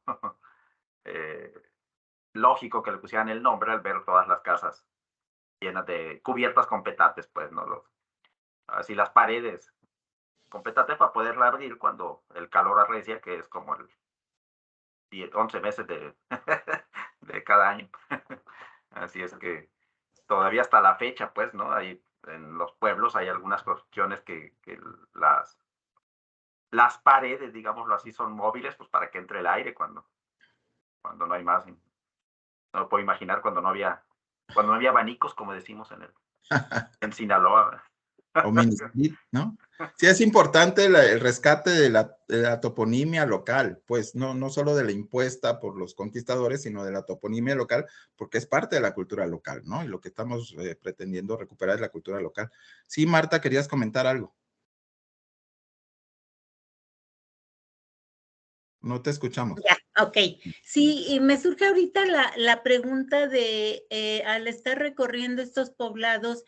lógico que le pusieran el nombre al ver todas las casas llenas de cubiertas con petates, pues, ¿no? Así las paredes con petate para poderla abrir cuando el calor arrecia, que es como el 11 meses de, de cada año. Así es que todavía hasta la fecha, pues, ¿no? Hay en los pueblos hay algunas construcciones que las paredes, digámoslo así, son móviles, pues para que entre el aire cuando no hay más. No puedo imaginar cuando no había abanicos, como decimos en Sinaloa. O minisplit, ¿no? Sí, es importante el rescate de la toponimia local, pues no solo de la impuesta por los conquistadores, sino de la toponimia local, porque es parte de la cultura local, ¿no? Y lo que estamos pretendiendo recuperar es la cultura local. Sí, Marta, querías comentar algo. No te escuchamos. Ya, ok. Sí, y me surge ahorita la pregunta de, al estar recorriendo estos poblados,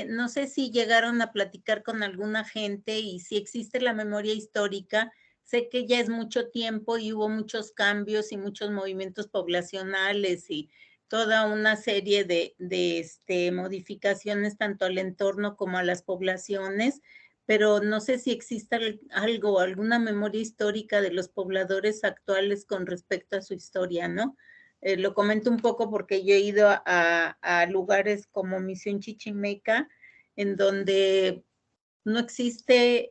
no sé si llegaron a platicar con alguna gente y si existe la memoria histórica. Sé que ya es mucho tiempo y hubo muchos cambios y muchos movimientos poblacionales y toda una serie de modificaciones tanto al entorno como a las poblaciones, pero no sé si existe algo, alguna memoria histórica de los pobladores actuales con respecto a su historia, ¿no? Lo comento un poco porque yo he ido a lugares como Misión Chichimeca, en donde no existe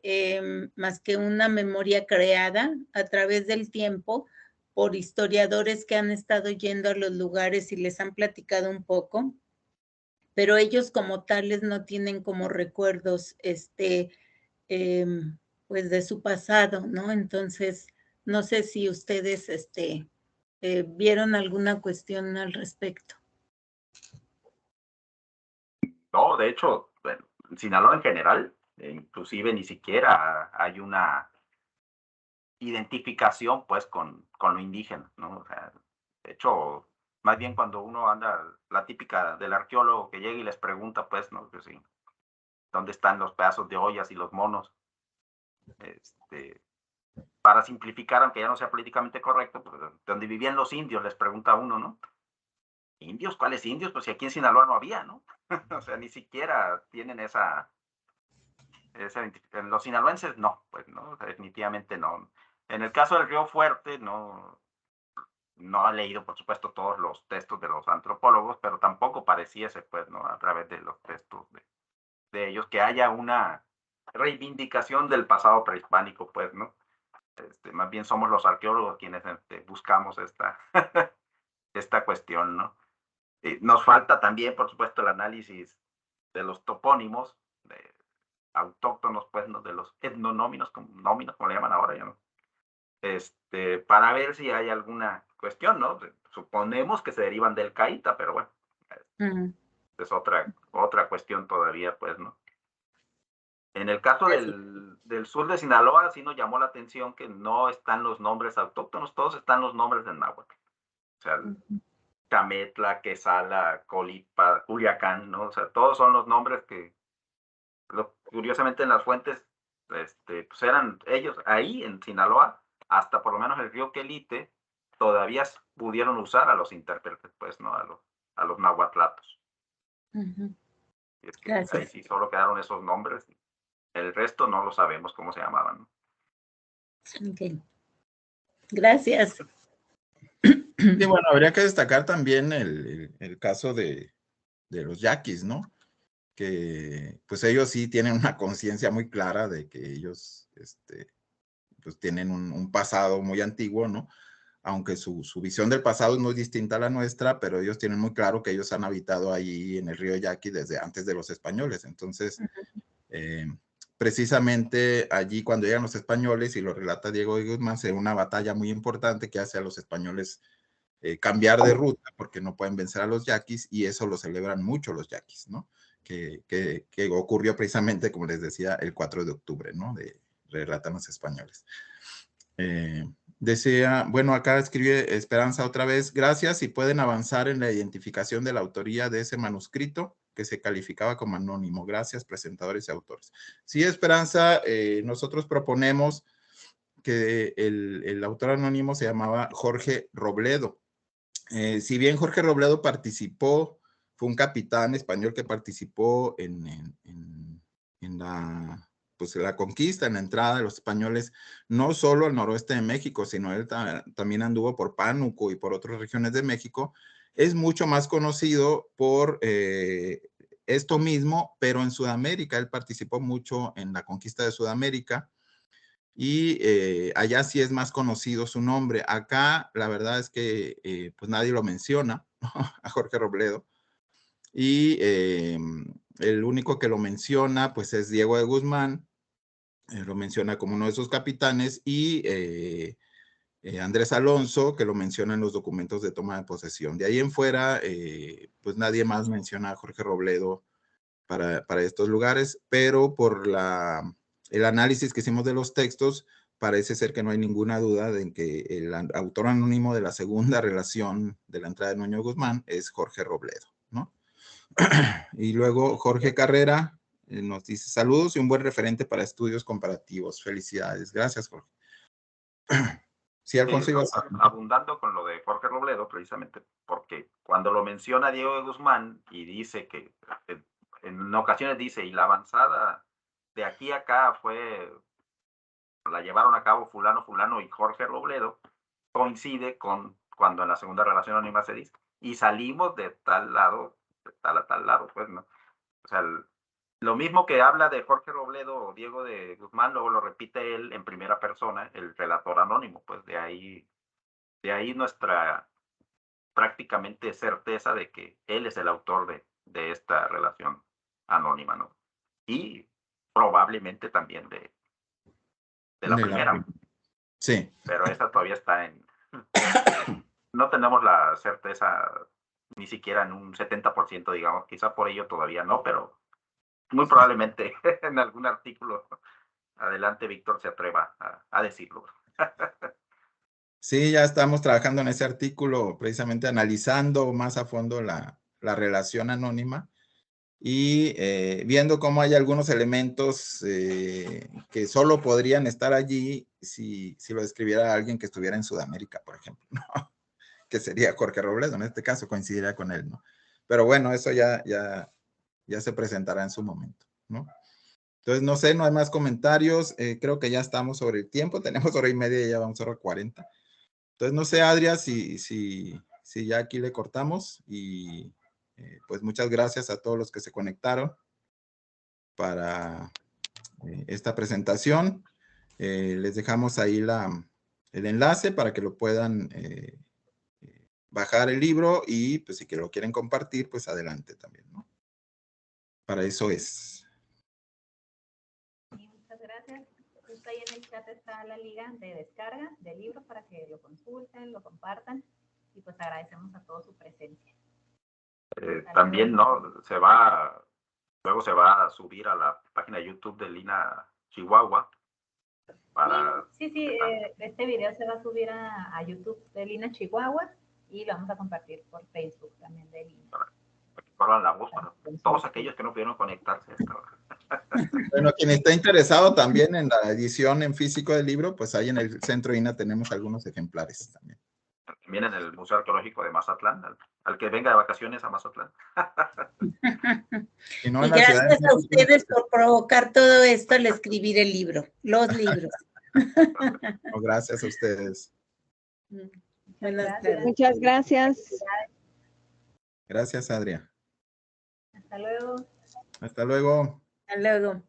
más que una memoria creada a través del tiempo por historiadores que han estado yendo a los lugares y les han platicado un poco, pero ellos como tales no tienen como recuerdos, pues de su pasado, ¿no? Entonces, no sé si ustedes vieron alguna cuestión al respecto. No, de hecho, bueno, en Sinaloa en general, inclusive ni siquiera hay una identificación pues con lo indígena, ¿no? O sea, de hecho, más bien cuando uno anda, la típica del arqueólogo que llega y les pregunta pues, ¿no? Pues, sí, ¿dónde están los pedazos de ollas y los monos? Para simplificar, aunque ya no sea políticamente correcto, pues, donde vivían los indios, les pregunta uno, ¿no? ¿Indios? ¿Cuáles indios? Pues si aquí en Sinaloa no había, ¿no? O sea, ni siquiera tienen esa los sinaloenses no, pues no, definitivamente no. En el caso del Río Fuerte, no he leído, por supuesto, todos los textos de los antropólogos, pero tampoco pareciese, pues, ¿no? A través de los textos de ellos, que haya una reivindicación del pasado prehispánico, pues, ¿no? Más bien somos los arqueólogos quienes buscamos esta cuestión, ¿no? Nos falta también, por supuesto, el análisis de los topónimos autóctonos, pues, ¿no? De los etnonóminos, como le llaman ahora, ¿no? Para ver si hay alguna cuestión, ¿no? Suponemos que se derivan del caíta, pero bueno, es otra cuestión todavía, pues, ¿no? En el caso del sur de Sinaloa, sí nos llamó la atención que no están los nombres autóctonos, todos están los nombres del náhuatl. O sea, Cametla, Quesala, Colipa, Culiacán, ¿no? O sea, todos son los nombres que, curiosamente en las fuentes, pues eran ellos, ahí en Sinaloa, hasta por lo menos el río Quelite, todavía pudieron usar a los intérpretes, pues, ¿no? A los nahuatlatos. Es que ahí sí solo quedaron esos nombres. El resto no lo sabemos cómo se llamaban, ¿no? Ok. Gracias. Sí, bueno, habría que destacar también el caso de los yaquis, ¿no? Que pues ellos sí tienen una conciencia muy clara de que ellos pues tienen un pasado muy antiguo, ¿no? Aunque su visión del pasado es muy distinta a la nuestra, pero ellos tienen muy claro que ellos han habitado ahí en el río Yaqui desde antes de los españoles. Entonces, precisamente allí cuando llegan los españoles, y lo relata Diego de Guzmán, se una batalla muy importante que hace a los españoles cambiar de ruta porque no pueden vencer a los yaquis, y eso lo celebran mucho los yaquis, ¿no? Que ocurrió precisamente, como les decía, el 4 de octubre, ¿no? Relatan los españoles. Desea, bueno, acá escribe Esperanza otra vez, gracias, y pueden avanzar en la identificación de la autoría de ese manuscrito que se calificaba como anónimo. Gracias, presentadores y autores. Sí, Esperanza, nosotros proponemos que el autor anónimo se llamaba Jorge Robledo. Si bien Jorge Robledo participó, fue un capitán español que participó en la conquista, en la entrada de los españoles, no solo al noroeste de México, sino él también anduvo por Pánuco y por otras regiones de México. Es mucho más conocido por esto mismo, pero en Sudamérica. Él participó mucho en la conquista de Sudamérica y allá sí es más conocido su nombre. Acá la verdad es que pues nadie lo menciona, ¿no? A Jorge Robledo. Y el único que lo menciona pues es Diego de Guzmán, lo menciona como uno de sus capitanes, y Andrés Alonso, que lo menciona en los documentos de toma de posesión. De ahí en fuera, pues nadie más menciona a Jorge Robledo para estos lugares, pero por el análisis que hicimos de los textos, parece ser que no hay ninguna duda de que el autor anónimo de la segunda relación de la entrada de Nuño Guzmán es Jorge Robledo, ¿no? Y luego Jorge Carrera nos dice, saludos y un buen referente para estudios comparativos. Felicidades. Gracias, Jorge. Sí, Alfonso, ibas a... Abundando con lo de Jorge Robledo, precisamente, porque cuando lo menciona Diego de Guzmán y dice que en ocasiones dice, y la avanzada de aquí a acá la llevaron a cabo fulano y Jorge Robledo, coincide con cuando en la segunda relación anónima se dice, y salimos de tal lado, de tal a tal lado, pues, ¿no? O sea, lo mismo que habla de Jorge Robledo o Diego de Guzmán, luego lo repite él en primera persona, el relator anónimo, pues de ahí nuestra prácticamente certeza de que él es el autor de esta relación anónima, ¿no? Y probablemente también de la primera. Sí. Pero esa todavía está en... No tenemos la certeza ni siquiera en un 70%, digamos, quizá por ello todavía no, pero muy probablemente en algún artículo adelante Víctor se atreva a decirlo. Sí, ya estamos trabajando en ese artículo, precisamente analizando más a fondo la relación anónima y viendo cómo hay algunos elementos que solo podrían estar allí si lo escribiera alguien que estuviera en Sudamérica, por ejemplo, ¿no? Que sería Jorge Robledo, en este caso coincidiría con él, ¿no? Pero bueno, eso ya se presentará en su momento, ¿no? Entonces, no sé, no hay más comentarios, creo que ya estamos sobre el tiempo, tenemos hora y media y ya vamos a hora 40. Entonces, no sé, Adria, si ya aquí le cortamos y pues muchas gracias a todos los que se conectaron para esta presentación. Les dejamos ahí el enlace para que lo puedan bajar el libro y pues si que lo quieren compartir, pues adelante también, ¿no? Para eso es. Muchas gracias. Justo ahí en el chat está la liga de descarga del libro para que lo consulten, lo compartan y pues agradecemos a todos su presencia. También, ¿no? Luego se va a subir a la página de YouTube de Lina Chihuahua. Sí, este video se va a subir a YouTube de Lina Chihuahua y lo vamos a compartir por Facebook también de Lina. Para que corran la voz para todos aquellos que no pudieron conectarse a esta hora. Bueno, quien está interesado también en la edición en físico del libro, pues ahí en el Centro INA tenemos algunos ejemplares también. También en el Museo Arqueológico de Mazatlán, al que venga de vacaciones a Mazatlán. Y gracias a ustedes por provocar todo esto al escribir el libro, los libros. No, gracias a ustedes. Buenas tardes. Muchas gracias. Gracias, Adria. Hasta luego. Hasta luego. Hasta luego.